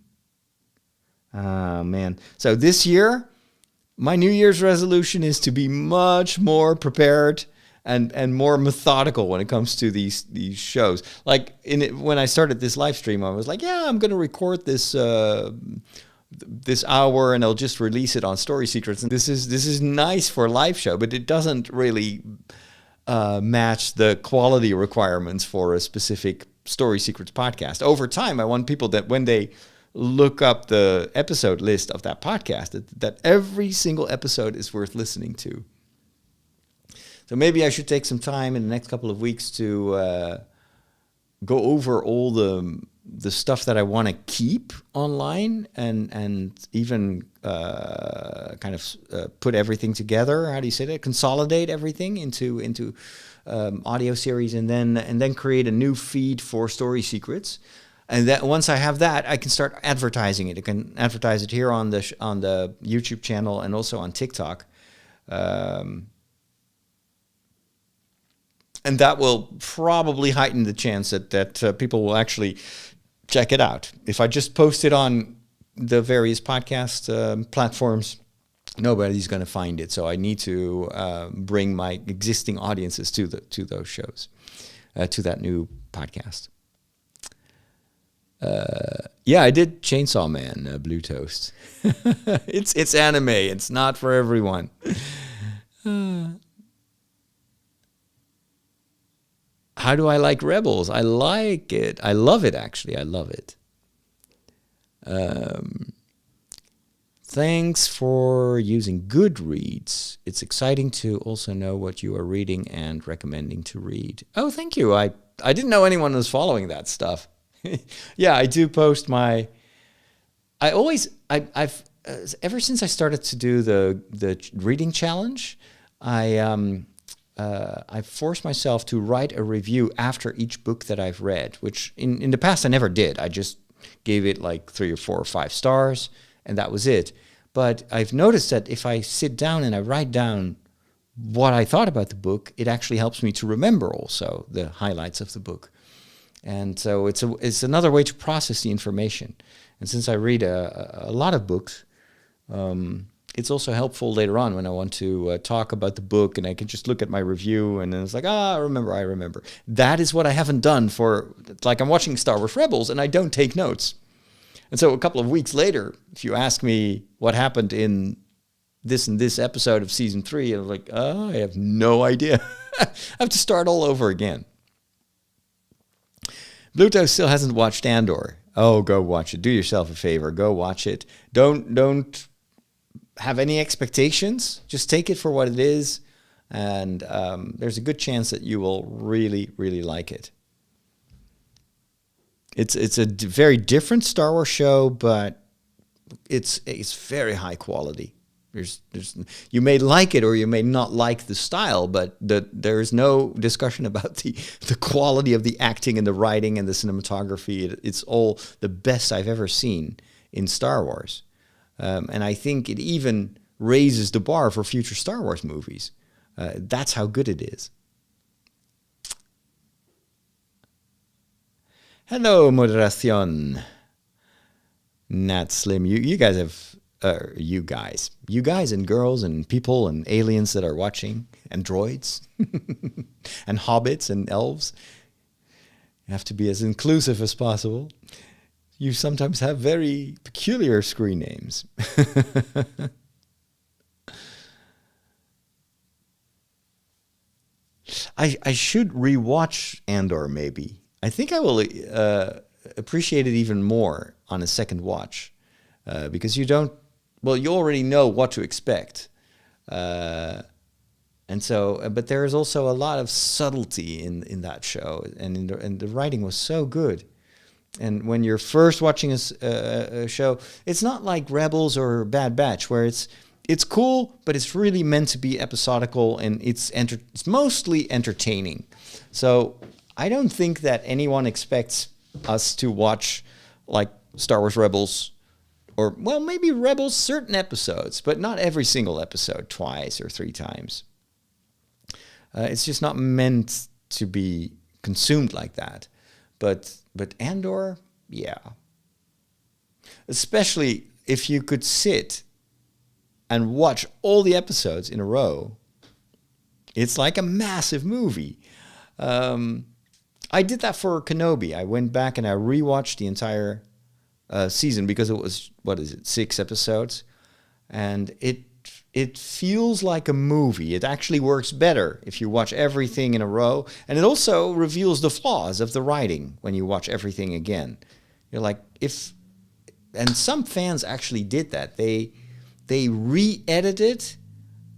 Ah, man. So this year, my New Year's resolution is to be much more prepared and more methodical when it comes to these shows. Like when I started this live stream, I was like, yeah, I'm going to record this this hour and I'll just release it on Story Secrets. And this is nice for a live show, but it doesn't really match the quality requirements for a specific Story Secrets podcast. Over time, I want people that when they look up the episode list of that podcast, that every single episode is worth listening to. So maybe I should take some time in the next couple of weeks to go over all the stuff that I want to keep online and even kind of put everything together. How do you say that? Consolidate everything into audio series, and then create a new feed for Story Secrets. And that once I have that, I can start advertising it. I can advertise it here on the YouTube channel and also on TikTok. And that will probably heighten the chance that people will actually check it out. If I just post it on the various podcast platforms, nobody's going to find it. So I need to bring my existing audiences to those shows, to that new podcast. Yeah, I did Chainsaw Man, Blue Toast. It's anime. It's not for everyone. How do I like Rebels? I like it. I love it, actually. I love it. Thanks for using Goodreads. It's exciting to also know what you are reading and recommending to read. Oh, thank you. I didn't know anyone was following that stuff. Yeah, I do post my... I've ever since I started to do the reading challenge, I forced myself to write a review after each book that I've read, which in the past I never did. I just gave it like 3 or 4 or 5 stars, and that was it. But I've noticed that if I sit down and I write down what I thought about the book, it actually helps me to remember also the highlights of the book. And so it's another way to process the information. And since I read a lot of books, it's also helpful later on when I want to talk about the book and I can just look at my review and then it's like, I remember. That is what I haven't done for, like I'm watching Star Wars Rebels and I don't take notes. And so a couple of weeks later, if you ask me what happened in this and this episode of season 3, I'm like, I have no idea. I have to start all over again. Bluto still hasn't watched Andor. Oh, go watch it. Do yourself a favor. Go watch it. Don't have any expectations. Just take it for what it is. And there's a good chance that you will really, really like it. It's a very different Star Wars show, but it's very high quality. You may like it or you may not like the style, but there is no discussion about the quality of the acting and the writing and the cinematography. It's all the best I've ever seen in Star Wars. And I think it even raises the bar for future Star Wars movies. That's how good it is. Hello, Moderación. Nat Slim. You guys have... you guys and girls and people and aliens that are watching, and droids and hobbits and elves. You have to be as inclusive as possible. You sometimes have very peculiar screen names. I should rewatch Andor, maybe. I think I will appreciate it even more on a second watch, because you already know what to expect. And so, but there is also a lot of subtlety in that show, and the writing was so good. And when you're first watching a show, it's not like Rebels or Bad Batch, where it's cool, but it's really meant to be episodical, and it's mostly entertaining. So I don't think that anyone expects us to watch like Star Wars Rebels, or, well, maybe Rebels certain episodes, but not every single episode twice or three times. It's just not meant to be consumed like that. But Andor, yeah. Especially if you could sit and watch all the episodes in a row. It's like a massive movie. I did that for Kenobi. I went back and I rewatched the entire season, because it was, 6 episodes? And it feels like a movie. It actually works better if you watch everything in a row. And it also reveals the flaws of the writing when you watch everything again. You're like, and some fans actually did that. They re-edited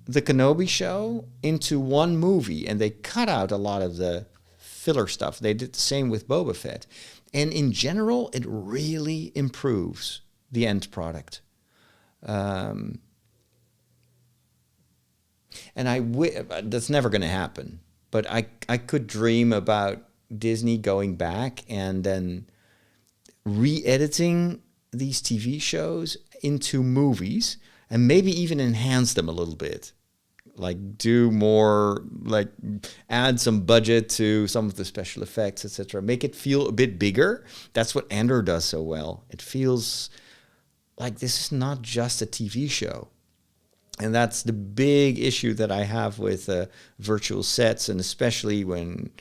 the Kenobi show into one movie, and they cut out a lot of the filler stuff. They did the same with Boba Fett. And in general, it really improves the end product. And that's never going to happen. But I could dream about Disney going back and then re-editing these TV shows into movies, and maybe even enhance them a little bit. Like do more, like add some budget to some of the special effects, etc. Make it feel a bit bigger. That's what Andor does so well. It feels like this is not just a TV show. And that's the big issue that I have with virtual sets, and especially when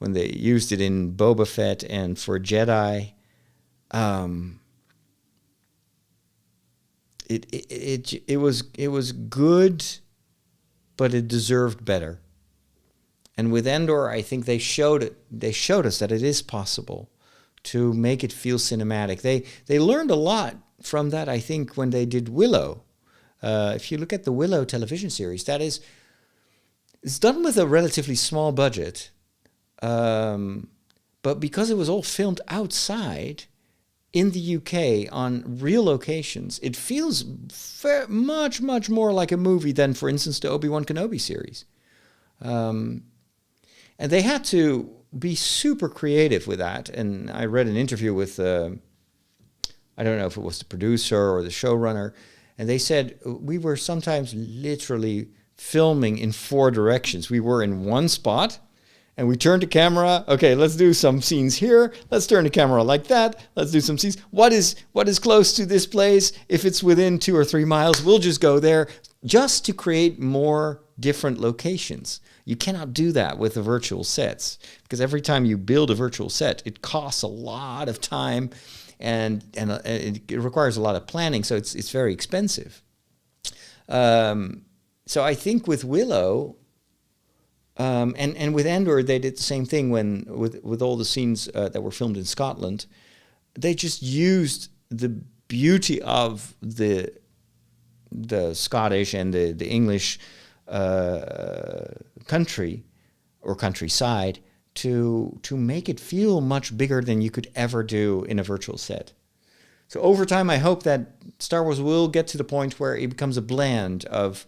they used it in Boba Fett and for Jedi. It was good, but it deserved better. And with Andor, I think they showed us that it is possible to make it feel cinematic. They learned a lot from that, I think, when they did Willow. If you look at the Willow television series, it's done with a relatively small budget, but because it was all filmed outside in the UK on real locations, it feels much, much more like a movie than, for instance, the Obi-Wan Kenobi series. And they had to be super creative with that. And I read an interview with, I don't know if it was the producer or the showrunner, and they said we were sometimes literally filming in 4 directions. We were in one spot, and we turned the camera. Okay, let's do some scenes here. Let's turn the camera like that. Let's do some scenes. What is close to this place? If it's within 2 or 3 miles, we'll just go there, just to create more different locations. You cannot do that with the virtual sets, because every time you build a virtual set, it costs a lot of time, and it requires a lot of planning, so it's very expensive. So I think with Willow, and with Andor, they did the same thing with all the scenes that were filmed in Scotland. They just used the beauty of the Scottish and the English country or countryside to make it feel much bigger than you could ever do in a virtual set. So over time, I hope that Star Wars will get to the point where it becomes a blend of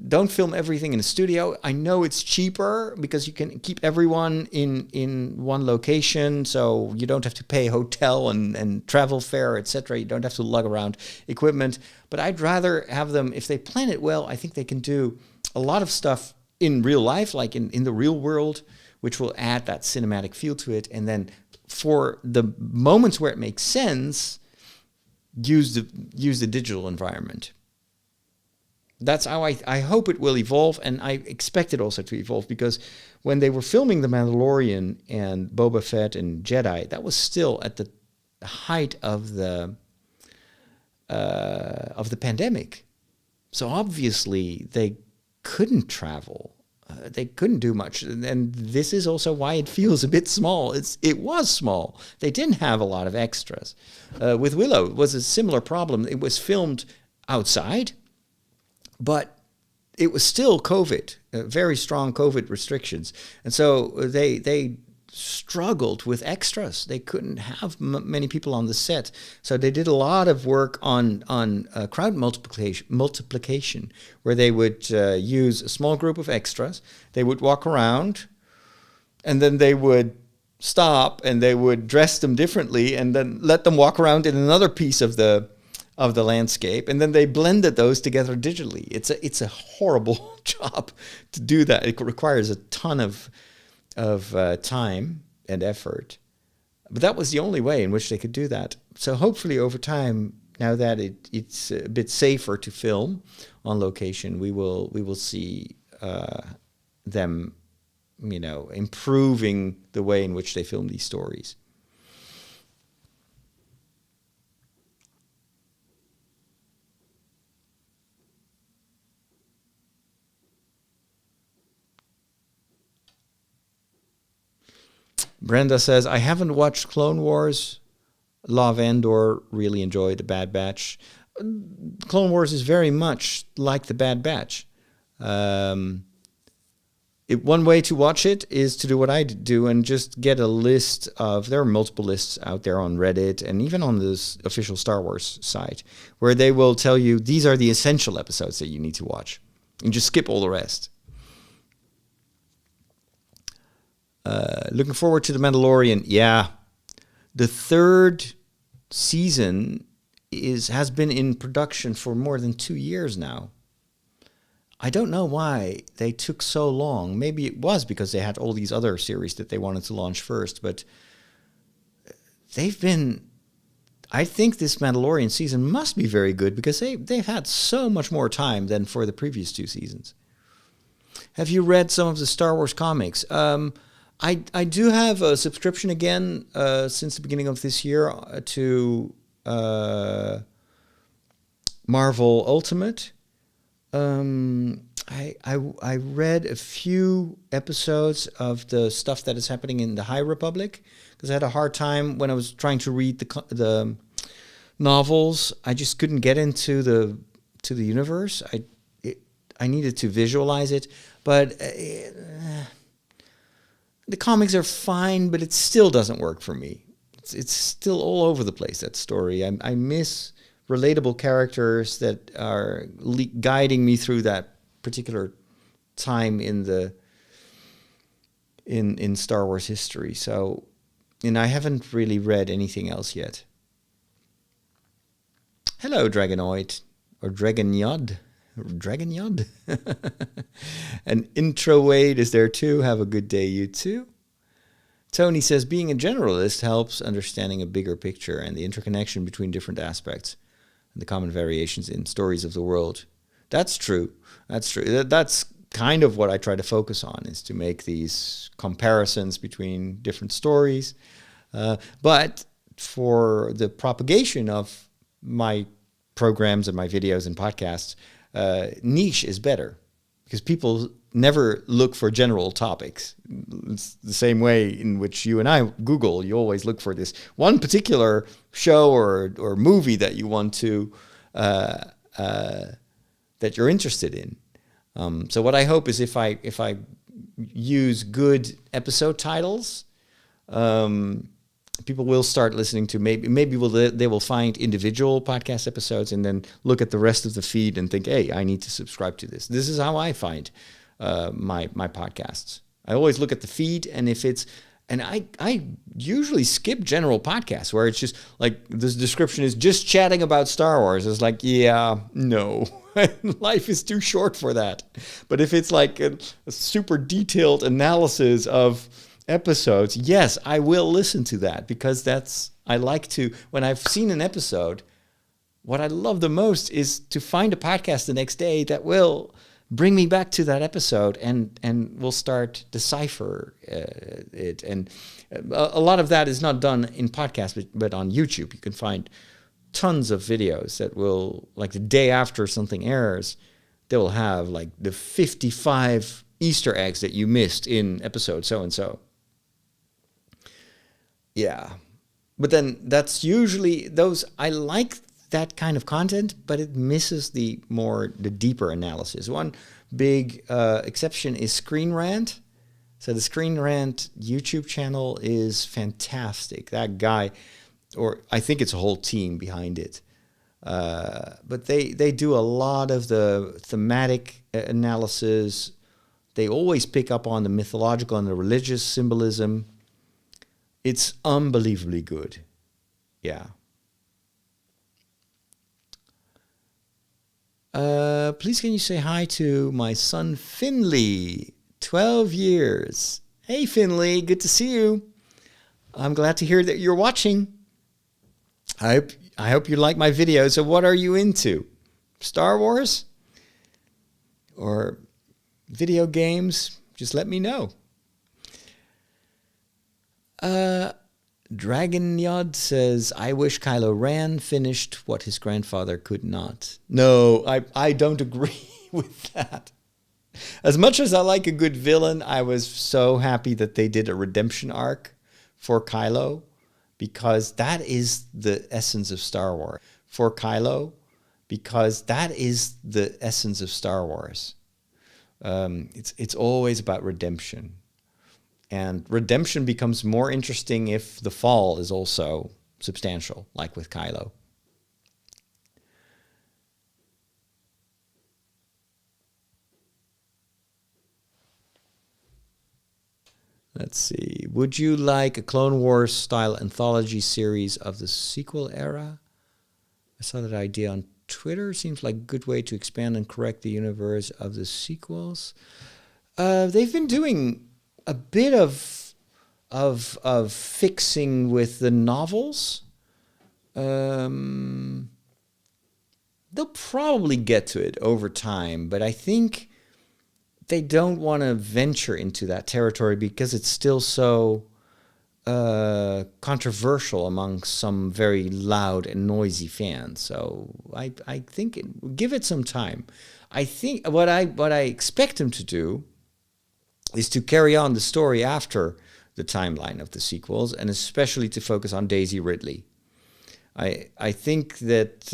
don't film everything in a studio. I know it's cheaper because you can keep everyone in one location, so you don't have to pay hotel and travel fare, etc. You don't have to lug around equipment. But I'd rather have them, if they plan it well, I think they can do a lot of stuff in real life, like in the real world, which will add that cinematic feel to it. And then for the moments where it makes sense, use the digital environment. That's how I hope it will evolve, and I expect it also to evolve, because when they were filming The Mandalorian and Boba Fett and Jedi, that was still at the height of the pandemic. So obviously they couldn't travel. They couldn't do much, and this is also why it feels a bit small. It was small. They didn't have a lot of extras. With Willow, it was a similar problem. It was filmed outside, but it was still COVID, very strong COVID restrictions. And so they struggled with extras. They couldn't have many people on the set. So they did a lot of work on crowd multiplication, where they would use a small group of extras. They would walk around, and then they would stop, and they would dress them differently, and then let them walk around in another piece of the landscape, and then they blended those together digitally. It's a horrible job to do that. It requires a ton of time and effort, but that was the only way in which they could do that. So hopefully over time, now that it's a bit safer to film on location, we will see them, improving the way in which they film these stories. Brenda says, I haven't watched Clone Wars. Love Andor, really enjoyed The Bad Batch. Clone Wars is very much like The Bad Batch. One way to watch it is to do what I do and just get a list of, there are multiple lists out there on Reddit and even on this official Star Wars site, where they will tell you these are the essential episodes that you need to watch. And just skip all the rest. Looking forward to The Mandalorian. Yeah, the third season has been in production for more than 2 years now. I don't know why they took so long. Maybe it was because they had all these other series that they wanted to launch first, but I think this Mandalorian season must be very good because they've had so much more time than for the previous 2 seasons. Have you read some of the Star Wars comics? I do have a subscription again since the beginning of this year to Marvel Ultimate. I read a few episodes of the stuff that is happening in the High Republic because I had a hard time when I was trying to read the novels. I just couldn't get into the universe. I needed to visualize it, but the comics are fine, but it still doesn't work for me. It's still all over the place, that story. I miss relatable characters that are guiding me through that particular time in Star Wars history. So, and I haven't really read anything else yet. Hello, Dragonoid, or Dragonyod. Dragonyod? And Intro Wade is there too. Have a good day, you too. Tony says, being a generalist helps understanding a bigger picture and the interconnection between different aspects and the common variations in stories of the world. That's true. That's true. That's kind of what I try to focus on, is to make these comparisons between different stories. But for the propagation of my programs and my videos and podcasts, niche is better because people never look for general topics. It's the same way in which you and I Google. You always look for this one particular show or movie that you want to that you're interested in. So what I hope is if I use good episode titles, people will start listening to they will find individual podcast episodes and then look at the rest of the feed and think, hey, I need to subscribe to this. This is how I find my podcasts. I always look at the feed, and if it's, and I usually skip general podcasts where it's just like this description is just chatting about Star Wars. It's like, yeah, no, life is too short for that. But if it's like a super detailed analysis of episodes, yes, I will listen to that, because I like to, when I've seen an episode, what I love the most is to find a podcast the next day that will bring me back to that episode and we'll start decipher it. And a lot of that is not done in podcasts, but on YouTube. You can find tons of videos that will, like the day after something airs, they will have like the 55 Easter eggs that you missed in episode so-and-so. Yeah. But then that's usually those, I like that kind of content, but it misses the deeper analysis. One big exception is Screen Rant. So the Screen Rant YouTube channel is fantastic. That guy, or I think it's a whole team behind it, but they do a lot of the thematic analysis. They always pick up on the mythological and the religious symbolism. It's unbelievably good. Yeah. Please can you say hi to my son Finley, 12 years. Hey Finley, good to see you. I'm glad to hear that you're watching. I hope you like my videos. So what are you into? Star Wars? Or video games? Just let me know. Dragon Yod says, I wish Kylo Ren finished what his grandfather could not. No, I don't agree with that. As much as I like a good villain, I was so happy that they did a redemption arc for Kylo, because that is the essence of Star Wars. For Kylo, because that is the essence of Star Wars. It's always about redemption. And redemption becomes more interesting if the fall is also substantial, like with Kylo. Let's see. Would you like a Clone Wars style anthology series of the sequel era? I saw that idea on Twitter. Seems like a good way to expand and correct the universe of the sequels. They've been doing a bit of fixing with the novels. They'll probably get to it over time, but I think they don't want to venture into that territory because it's still so controversial among some very loud and noisy fans. So I think give it some time. I think what I expect them to do is to carry on the story after the timeline of the sequels, and especially to focus on Daisy Ridley. I think that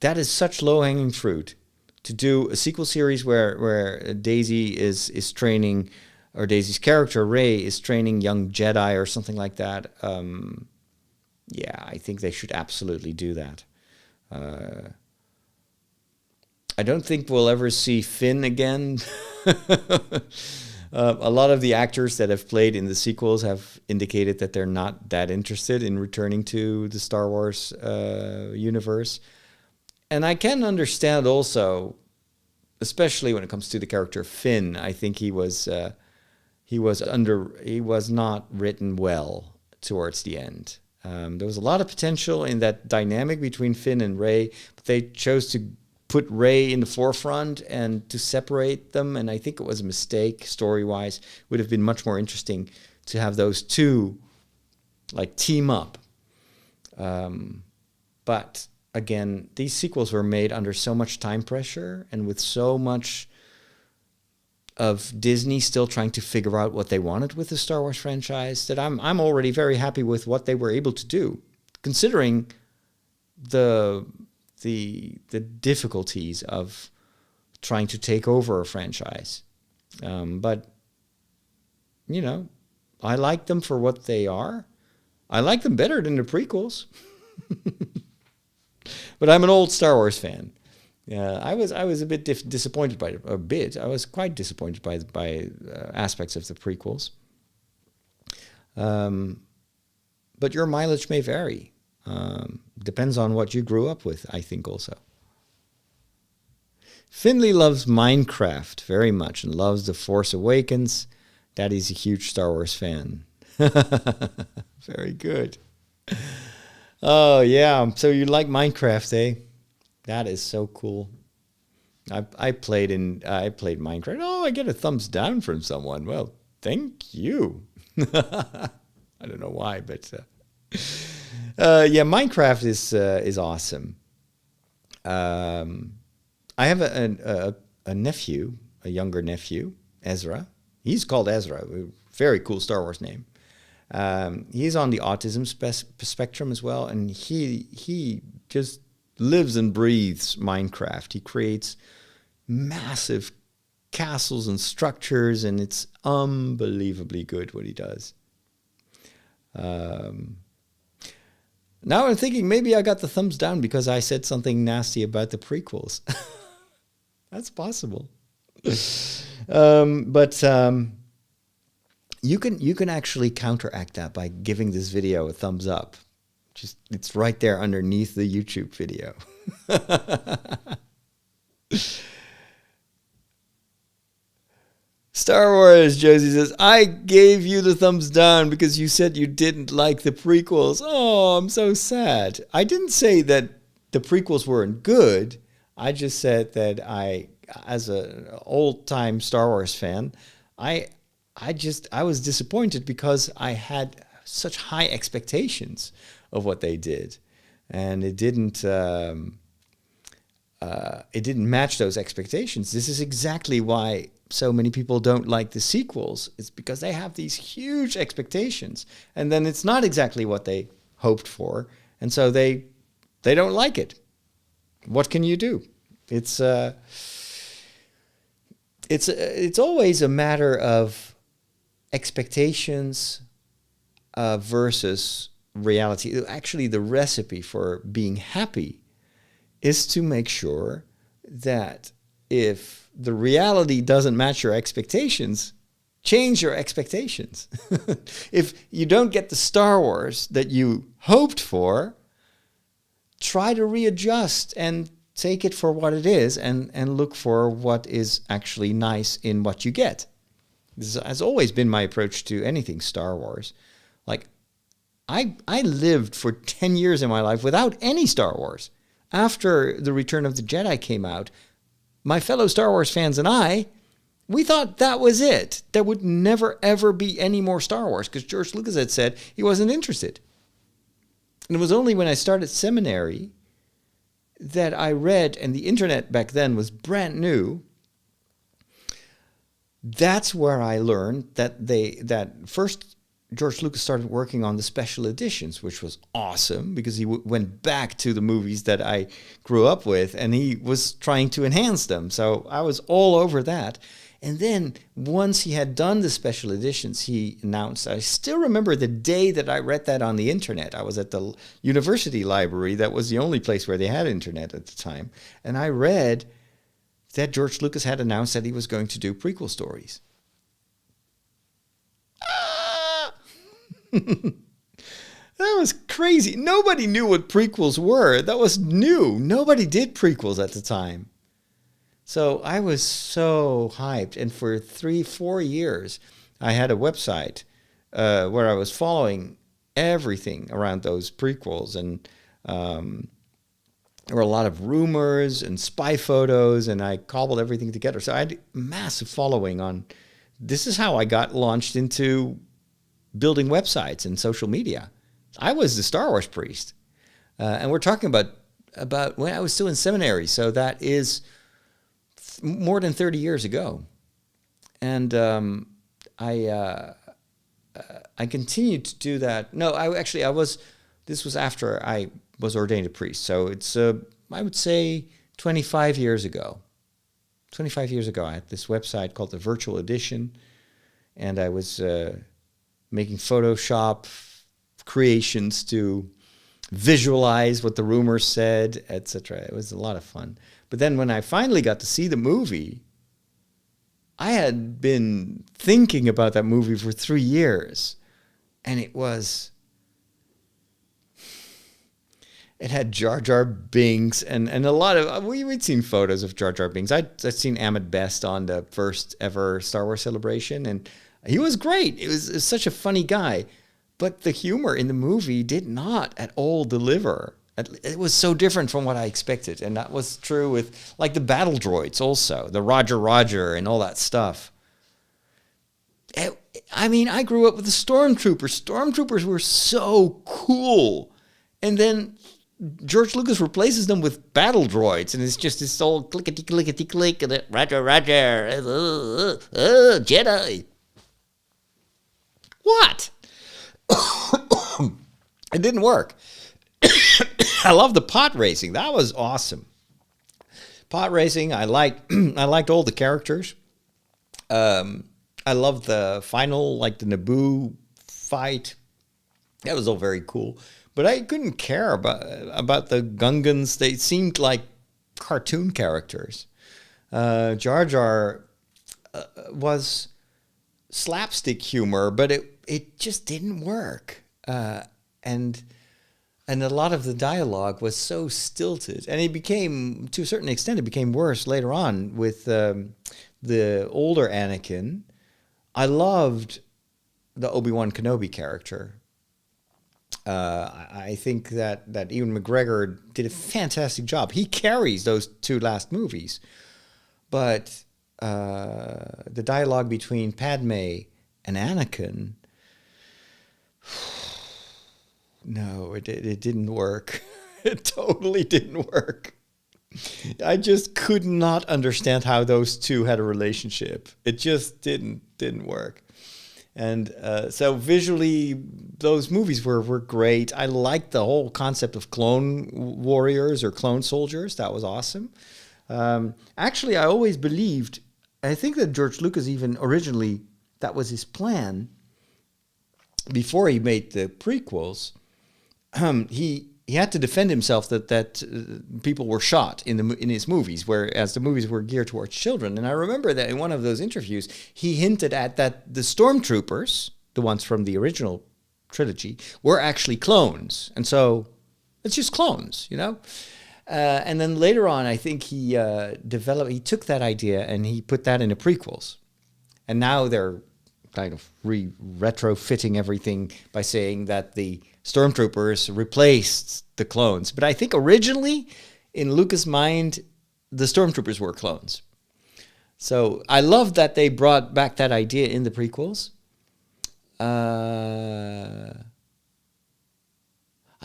that is such low-hanging fruit, to do a sequel series where Daisy is training, or Daisy's character, Rey, is training young Jedi or something like that. Yeah, I think they should absolutely do that. I don't think we'll ever see Finn again. A lot of the actors that have played in the sequels have indicated that they're not that interested in returning to the Star Wars universe. And I can understand also, especially when it comes to the character Finn, I think he was not written well towards the end. There was a lot of potential in that dynamic between Finn and Rey, but they chose to put Rey in the forefront and to separate them, and I think it was a mistake story-wise. It would have been much more interesting to have those two like team up. But again, these sequels were made under so much time pressure and with so much of Disney still trying to figure out what they wanted with the Star Wars franchise that I'm already very happy with what they were able to do, considering the difficulties of trying to take over a franchise. But, you know, I like them for what they are. I like them better than the prequels. But I'm an old Star Wars fan. I was a bit disappointed by it. I was quite disappointed by aspects of the prequels. But your mileage may vary. Depends on what you grew up with, I think also. Finley loves Minecraft very much and loves The Force Awakens. Daddy's a huge Star Wars fan. Very good. Oh, yeah. So you like Minecraft, eh? That is so cool. I played Minecraft. Oh, I get a thumbs down from someone. Well, thank you. I don't know why, but yeah, Minecraft is awesome. I have a nephew, a younger nephew, Ezra. He's called Ezra. Very cool Star Wars name. He's on the autism spectrum as well, and he just lives and breathes Minecraft. He creates massive castles and structures, and it's unbelievably good what he does. Now I'm thinking maybe I got the thumbs down because I said something nasty about the prequels. That's possible. But you can actually counteract that by giving this video a thumbs up. Just it's right there underneath the YouTube video. Star Wars, Josie says, I gave you the thumbs down because you said you didn't like the prequels. Oh, I'm so sad. I didn't say that the prequels weren't good. I just said that as an old-time Star Wars fan, I was disappointed because I had such high expectations of what they did, and it didn't match those expectations. This is exactly why so many people don't like the sequels. It's because they have these huge expectations, and then it's not exactly what they hoped for, and so they don't like it. What can you do? It's always a matter of expectations versus reality. Actually, the recipe for being happy is to make sure that if the reality doesn't match your expectations, change your expectations. If you don't get the Star Wars that you hoped for, try to readjust and take it for what it is and look for what is actually nice in what you get. This has always been my approach to anything Star Wars. Like, I lived for 10 years in my life without any Star Wars. After The Return of the Jedi came out, my fellow Star Wars fans and we thought that was it. There would never, ever be any more Star Wars because George Lucas had said he wasn't interested. And it was only when I started seminary that I read, and the internet back then was brand new, that's where I learned that first George Lucas started working on the special editions, which was awesome because he went back to the movies that I grew up with and he was trying to enhance them. So I was all over that. And then once he had done the special editions, he announced, I still remember the day that I read that on the internet. I was at the university library. That was the only place where they had internet at the time. And I read that George Lucas had announced that he was going to do prequel stories. That was crazy. Nobody knew what prequels were. That was new. Nobody did prequels at the time. So I was so hyped. And for 3-4 years, I had a website where I was following everything around those prequels. And there were a lot of rumors and spy photos, and I cobbled everything together. So I had a massive following on. This is how I got launched into building websites and social media. I was the Star Wars priest. And we're talking about when I was still in seminary. So that is more than 30 years ago. And I continued to do that. No, this was after I was ordained a priest. So it's, I would say 25 years ago. 25 years ago, I had this website called The Virtual Edition. And I was making Photoshop creations to visualize what the rumors said, etc. It was a lot of fun. But then when I finally got to see the movie, I had been thinking about that movie for 3 years, and it had Jar Jar Binks and a lot of, we'd seen photos of Jar Jar Binks. I'd seen Ahmed Best on the first ever Star Wars celebration, and he was great. It was such a funny guy. But the humor in the movie did not at all deliver. It was so different from what I expected. And that was true with, like, the battle droids also. The Roger Roger and all that stuff. I grew up with the Stormtroopers. Stormtroopers were so cool. And then George Lucas replaces them with battle droids. And it's just this all clickety-clickety-click. And Roger Roger. Jedi. What? It didn't work. I love the pod racing. That was awesome. Pod racing. I liked all the characters. I loved the final, like the Naboo fight. That was all very cool. But I couldn't care about the Gungans. They seemed like cartoon characters. Jar Jar was slapstick humor, but it just didn't work. And a lot of the dialogue was so stilted. And it became, to a certain extent, it became worse later on with the older Anakin. I loved the Obi-Wan Kenobi character. I think that Ewan McGregor did a fantastic job. He carries those 2 last movies. But the dialogue between Padme and Anakin, no, it didn't work. It totally didn't work. I just could not understand how those 2 had a relationship. It just didn't work. And so visually, those movies were great. I liked the whole concept of clone warriors or clone soldiers. That was awesome. Actually, I always believed, I think that George Lucas even originally, that was his plan. Before he made the prequels, he had to defend himself that people were shot in his movies, whereas the movies were geared towards children. And I remember that in one of those interviews, he hinted at that the stormtroopers, the ones from the original trilogy, were actually clones. And so it's just clones, you know? And then later on, I think he took that idea and he put that in the prequels. And now they're kind of retrofitting everything by saying that the stormtroopers replaced the clones. But I think originally, in Lucas' mind, the stormtroopers were clones. So I love that they brought back that idea in the prequels. I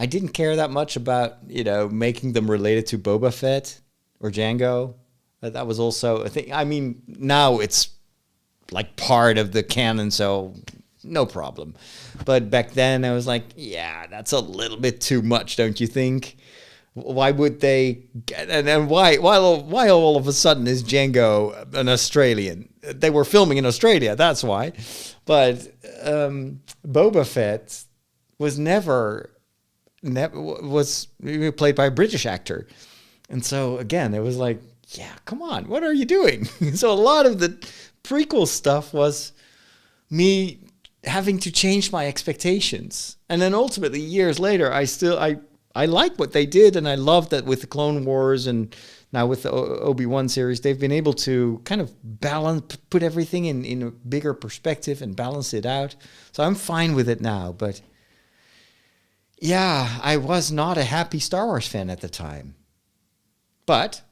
didn't care that much about, making them related to Boba Fett or Jango. That was also a thing. I mean, now it's like part of the canon, so no problem. But back then I was like, yeah, that's a little bit too much, don't you think? Why would they and then why all of a sudden is Jango an Australian? They were filming in Australia, that's why. But Boba Fett was never was played by a British actor. And so again, it was like, yeah, come on, what are you doing? So a lot of the prequel stuff was me having to change my expectations. And then ultimately, years later, I like what they did, and I love that with the Clone Wars and now with the Obi-Wan series, they've been able to kind of put everything in a bigger perspective and balance it out. So I'm fine with it now. But yeah, I was not a happy Star Wars fan at the time. But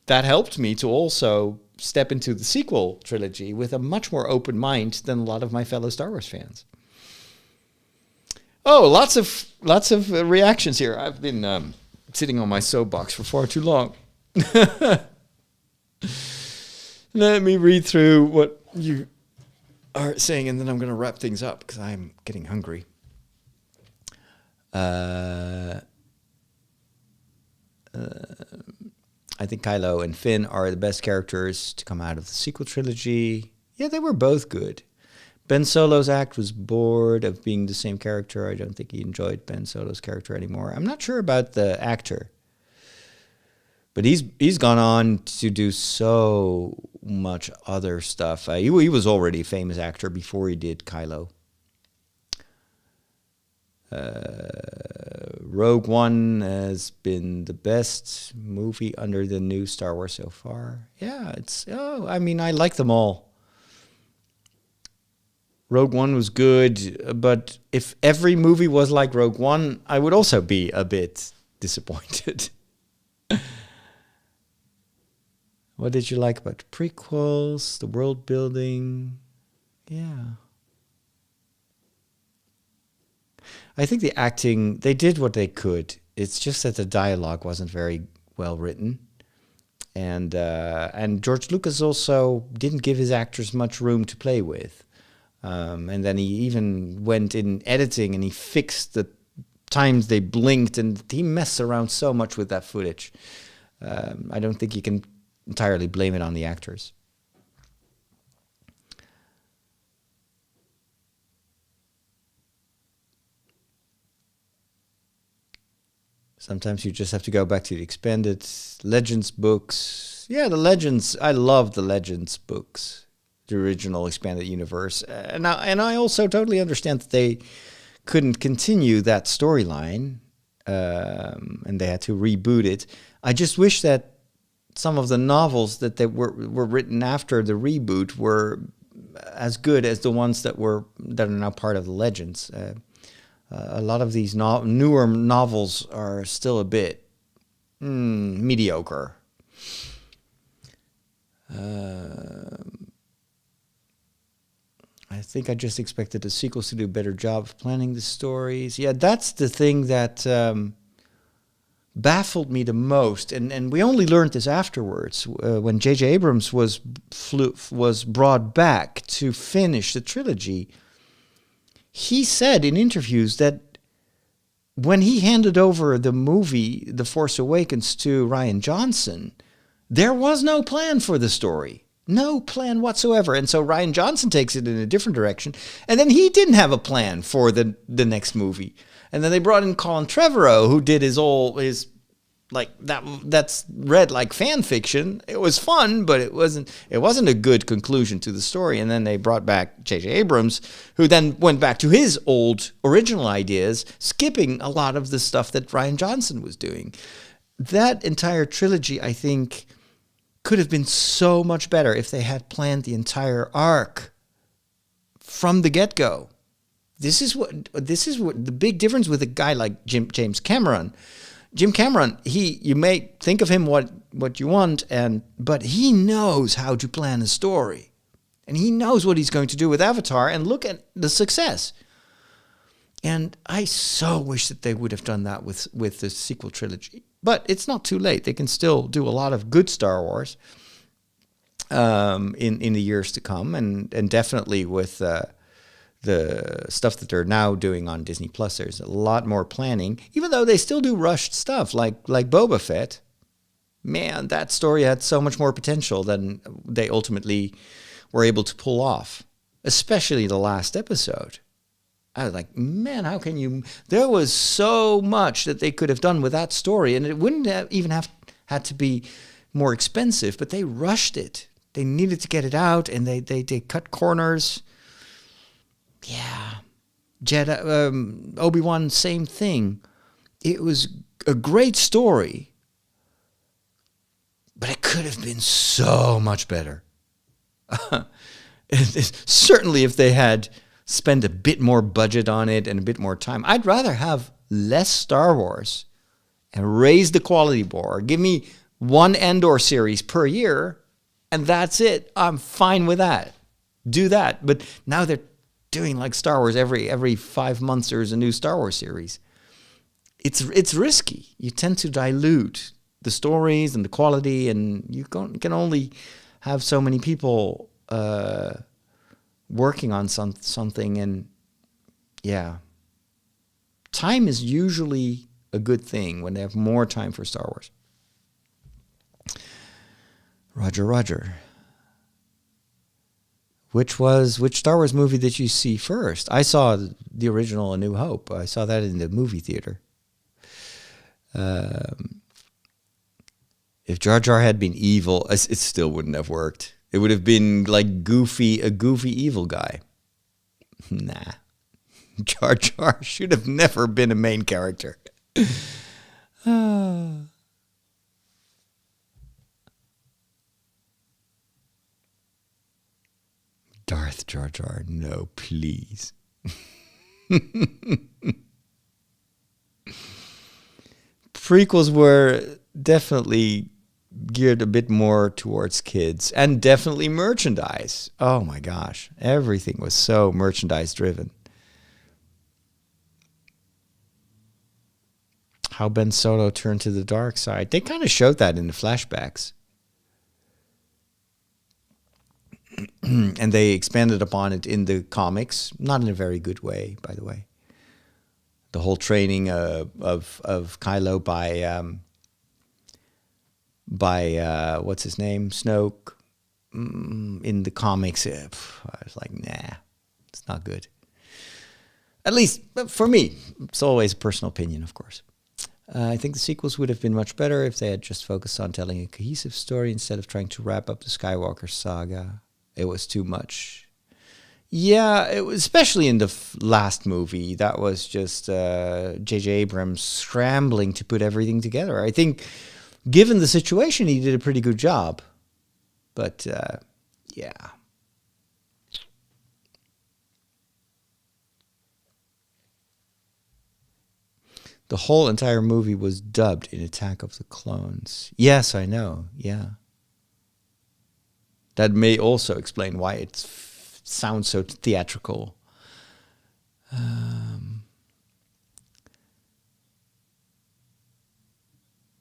that helped me to also step into the sequel trilogy with a much more open mind than a lot of my fellow Star Wars fans. Oh, lots of reactions here. I've been sitting on my soapbox for far too long. Let me read through what you are saying, and then I'm going to wrap things up because I'm getting hungry. I think Kylo and Finn are the best characters to come out of the sequel trilogy. Yeah, they were both good. Ben Solo's act was bored of being the same character. I don't think he enjoyed Ben Solo's character anymore. I'm not sure about the actor, but he's gone on to do so much other stuff. He was already a famous actor before he did Kylo. Rogue One has been the best movie under the new Star Wars so far. Yeah, I like them all. Rogue One was good, but if every movie was like Rogue One, I would also be a bit disappointed. What did you like about the prequels, the world building? Yeah. I think the acting, they did what they could. It's just that the dialogue wasn't very well written. And George Lucas also didn't give his actors much room to play with. And then he even went in editing and he fixed the times they blinked, and he messed around so much with that footage. I don't think you can entirely blame it on the actors. Sometimes you just have to go back to the expanded Legends books. Yeah, the Legends, I love the Legends books, the original expanded universe. And I also totally understand that they couldn't continue that storyline, and they had to reboot it. I just wish that some of the novels that they were written after the reboot were as good as the ones that are now part of the Legends. A lot of these newer novels are still a bit mediocre. I think I just expected the sequels to do a better job of planning the stories. Yeah, that's the thing that baffled me the most, and we only learned this afterwards when J.J. Abrams was brought back to finish the trilogy. He said in interviews that when he handed over the movie The Force Awakens to Rian Johnson, there was no plan for the story. No plan whatsoever. And so Rian Johnson takes it in a different direction. And then he didn't have a plan for the next movie. And then they brought in Colin Trevorrow, who did his like that's read like fan fiction. It was fun, but it wasn't a good conclusion to the story. And then they brought back J.J. Abrams, who then went back to his old original ideas, skipping a lot of the stuff that Rian Johnson was doing. That entire trilogy, I think, could have been so much better if they had planned the entire arc from the get-go. This is what the big difference with a guy like James Cameron. Jim Cameron, you may think of him what you want, but he knows how to plan a story. And he knows what he's going to do with Avatar, and look at the success. And I so wish that they would have done that with the sequel trilogy. But it's not too late. They can still do a lot of good Star Wars in the years to come, and definitely with the stuff that they're now doing on Disney Plus, there's a lot more planning, even though they still do rushed stuff like Boba Fett. Man, that story had so much more potential than they ultimately were able to pull off, especially the last episode. I was like, man, how can you... There was so much that they could have done with that story, and it wouldn't even have had to be more expensive, but they rushed it. They needed to get it out, and they cut corners. Yeah. Obi-Wan, same thing. It was a great story, but it could have been so much better. Certainly if they had spent a bit more budget on it and a bit more time. I'd rather have less Star Wars and raise the quality bar. Give me one Andor series per year, and that's it. I'm fine with that. Do that. But now they're doing like Star Wars every 5 months. There's a new Star Wars series. It's risky. You tend to dilute the stories and the quality, and you can only have so many people working on something. And yeah, time is usually a good thing when they have more time for Star Wars. Roger. Which Star Wars movie did you see first? I saw the original A New Hope. I saw that in the movie theater. If Jar Jar had been evil, it still wouldn't have worked. It would have been like a goofy evil guy. Nah. Jar Jar should have never been a main character. Darth Jar Jar, no, please. Prequels were definitely geared a bit more towards kids and definitely merchandise. Oh my gosh, everything was so merchandise driven. How Ben Solo turned to the dark side. They kind of showed that in the flashbacks. And they expanded upon it in the comics, not in a very good way, by the way. The whole training of Kylo by what's his name, Snoke, in the comics, I was like, nah, it's not good. At least for me, it's always a personal opinion, of course. I think the sequels would have been much better if they had just focused on telling a cohesive story instead of trying to wrap up the Skywalker saga. It was too much. Yeah, it was, especially in the last movie. That was just J.J. Abrams scrambling to put everything together. I think, given the situation, he did a pretty good job. But, yeah. The whole entire movie was dubbed in Attack of the Clones. Yes, I know. Yeah. That may also explain why it sounds so theatrical.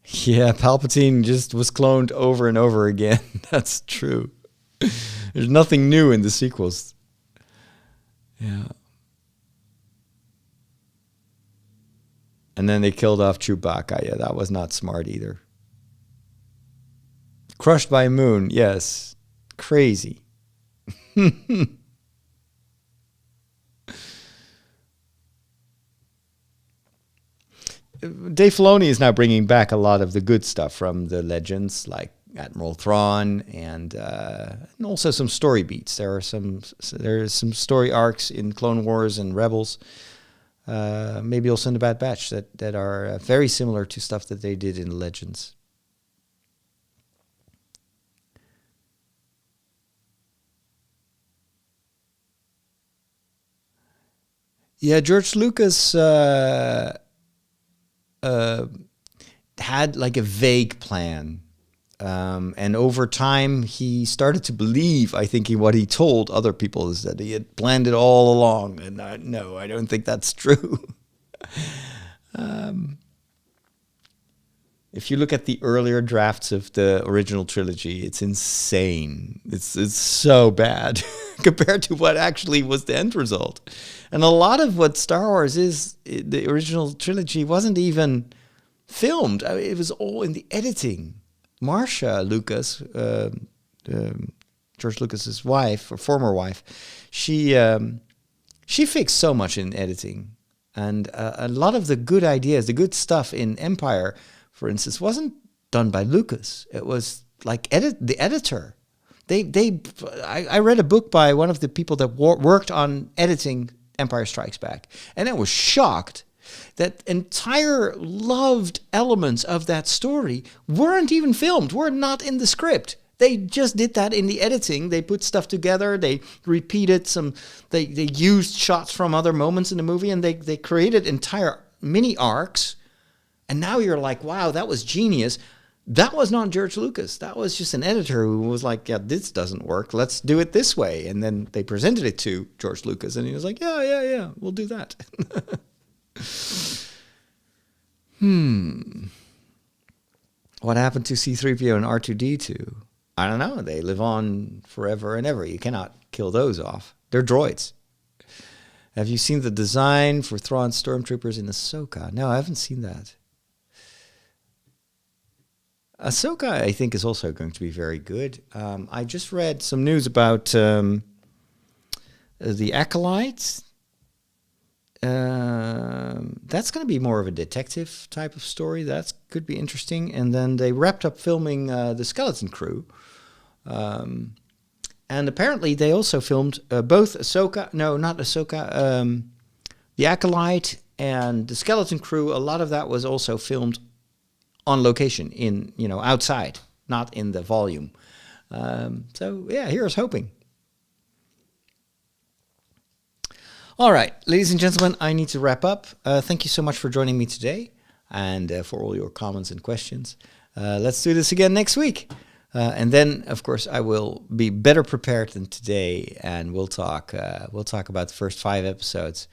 Yeah, Palpatine just was cloned over and over again. That's true. There's nothing new in the sequels. Yeah. And then they killed off Chewbacca. Yeah, that was not smart either. Crushed by a moon. Yes. Crazy. Dave Filoni is now bringing back a lot of the good stuff from the legends, like Admiral Thrawn, and also some story beats. There's some story arcs in Clone Wars and Rebels, maybe also in the Bad Batch that are very similar to stuff that they did in Legends. Yeah, George Lucas had like a vague plan. And over time, he started to believe, I think, in what he told other people, is that he had planned it all along. And no, I don't think that's true. If you look at the earlier drafts of the original trilogy, it's insane. It's so bad compared to what actually was the end result. And a lot of what Star Wars is, the original trilogy, wasn't even filmed. I mean, it was all in the editing. Marcia Lucas, George Lucas's wife, or former wife, she fixed so much in editing. And a lot of the good ideas, the good stuff in Empire, for instance, wasn't done by Lucas. It was like the editor. I read a book by one of the people that worked on editing Empire Strikes Back, and I was shocked that entire loved elements of that story weren't even filmed, were not in the script. They just did that in the editing. They put stuff together. They repeated they used shots from other moments in the movie, and they created entire mini arcs. And now you're like, wow, that was genius. That was not George Lucas. That was just an editor who was like, yeah, this doesn't work. Let's do it this way. And then they presented it to George Lucas, and he was like, yeah, we'll do that. What happened to C-3PO and R2-D2? I don't know. They live on forever and ever. You cannot kill those off. They're droids. Have you seen the design for Thrawn stormtroopers in Ahsoka? No, I haven't seen that. Ahsoka, I think, is also going to be very good. I just read some news about The Acolyte. That's going to be more of a detective type of story. That could be interesting. And then they wrapped up filming The Skeleton Crew. And apparently they also filmed both Ahsoka. No, not Ahsoka. The Acolyte and The Skeleton Crew. A lot of that was also filmed on location in, outside, not in the volume. So yeah, here's hoping. All right, ladies and gentlemen, I need to wrap up. Thank you so much for joining me today and for all your comments and questions. Let's do this again next week. And then, of course, I will be better prepared than today, and we'll talk about the first 5 episodes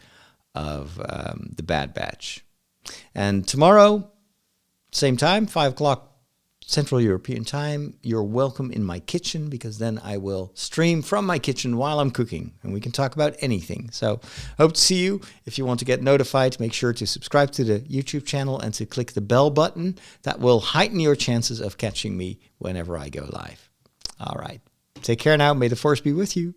of The Bad Batch. And tomorrow, same time, 5 o'clock Central European Time, you're welcome in my kitchen, because then I will stream from my kitchen while I'm cooking, and we can talk about anything. So hope to see you. If you want to get notified, make sure to subscribe to the YouTube channel and to click the bell button. That will heighten your chances of catching me whenever I go live. All right. Take care now. May the Force be with you.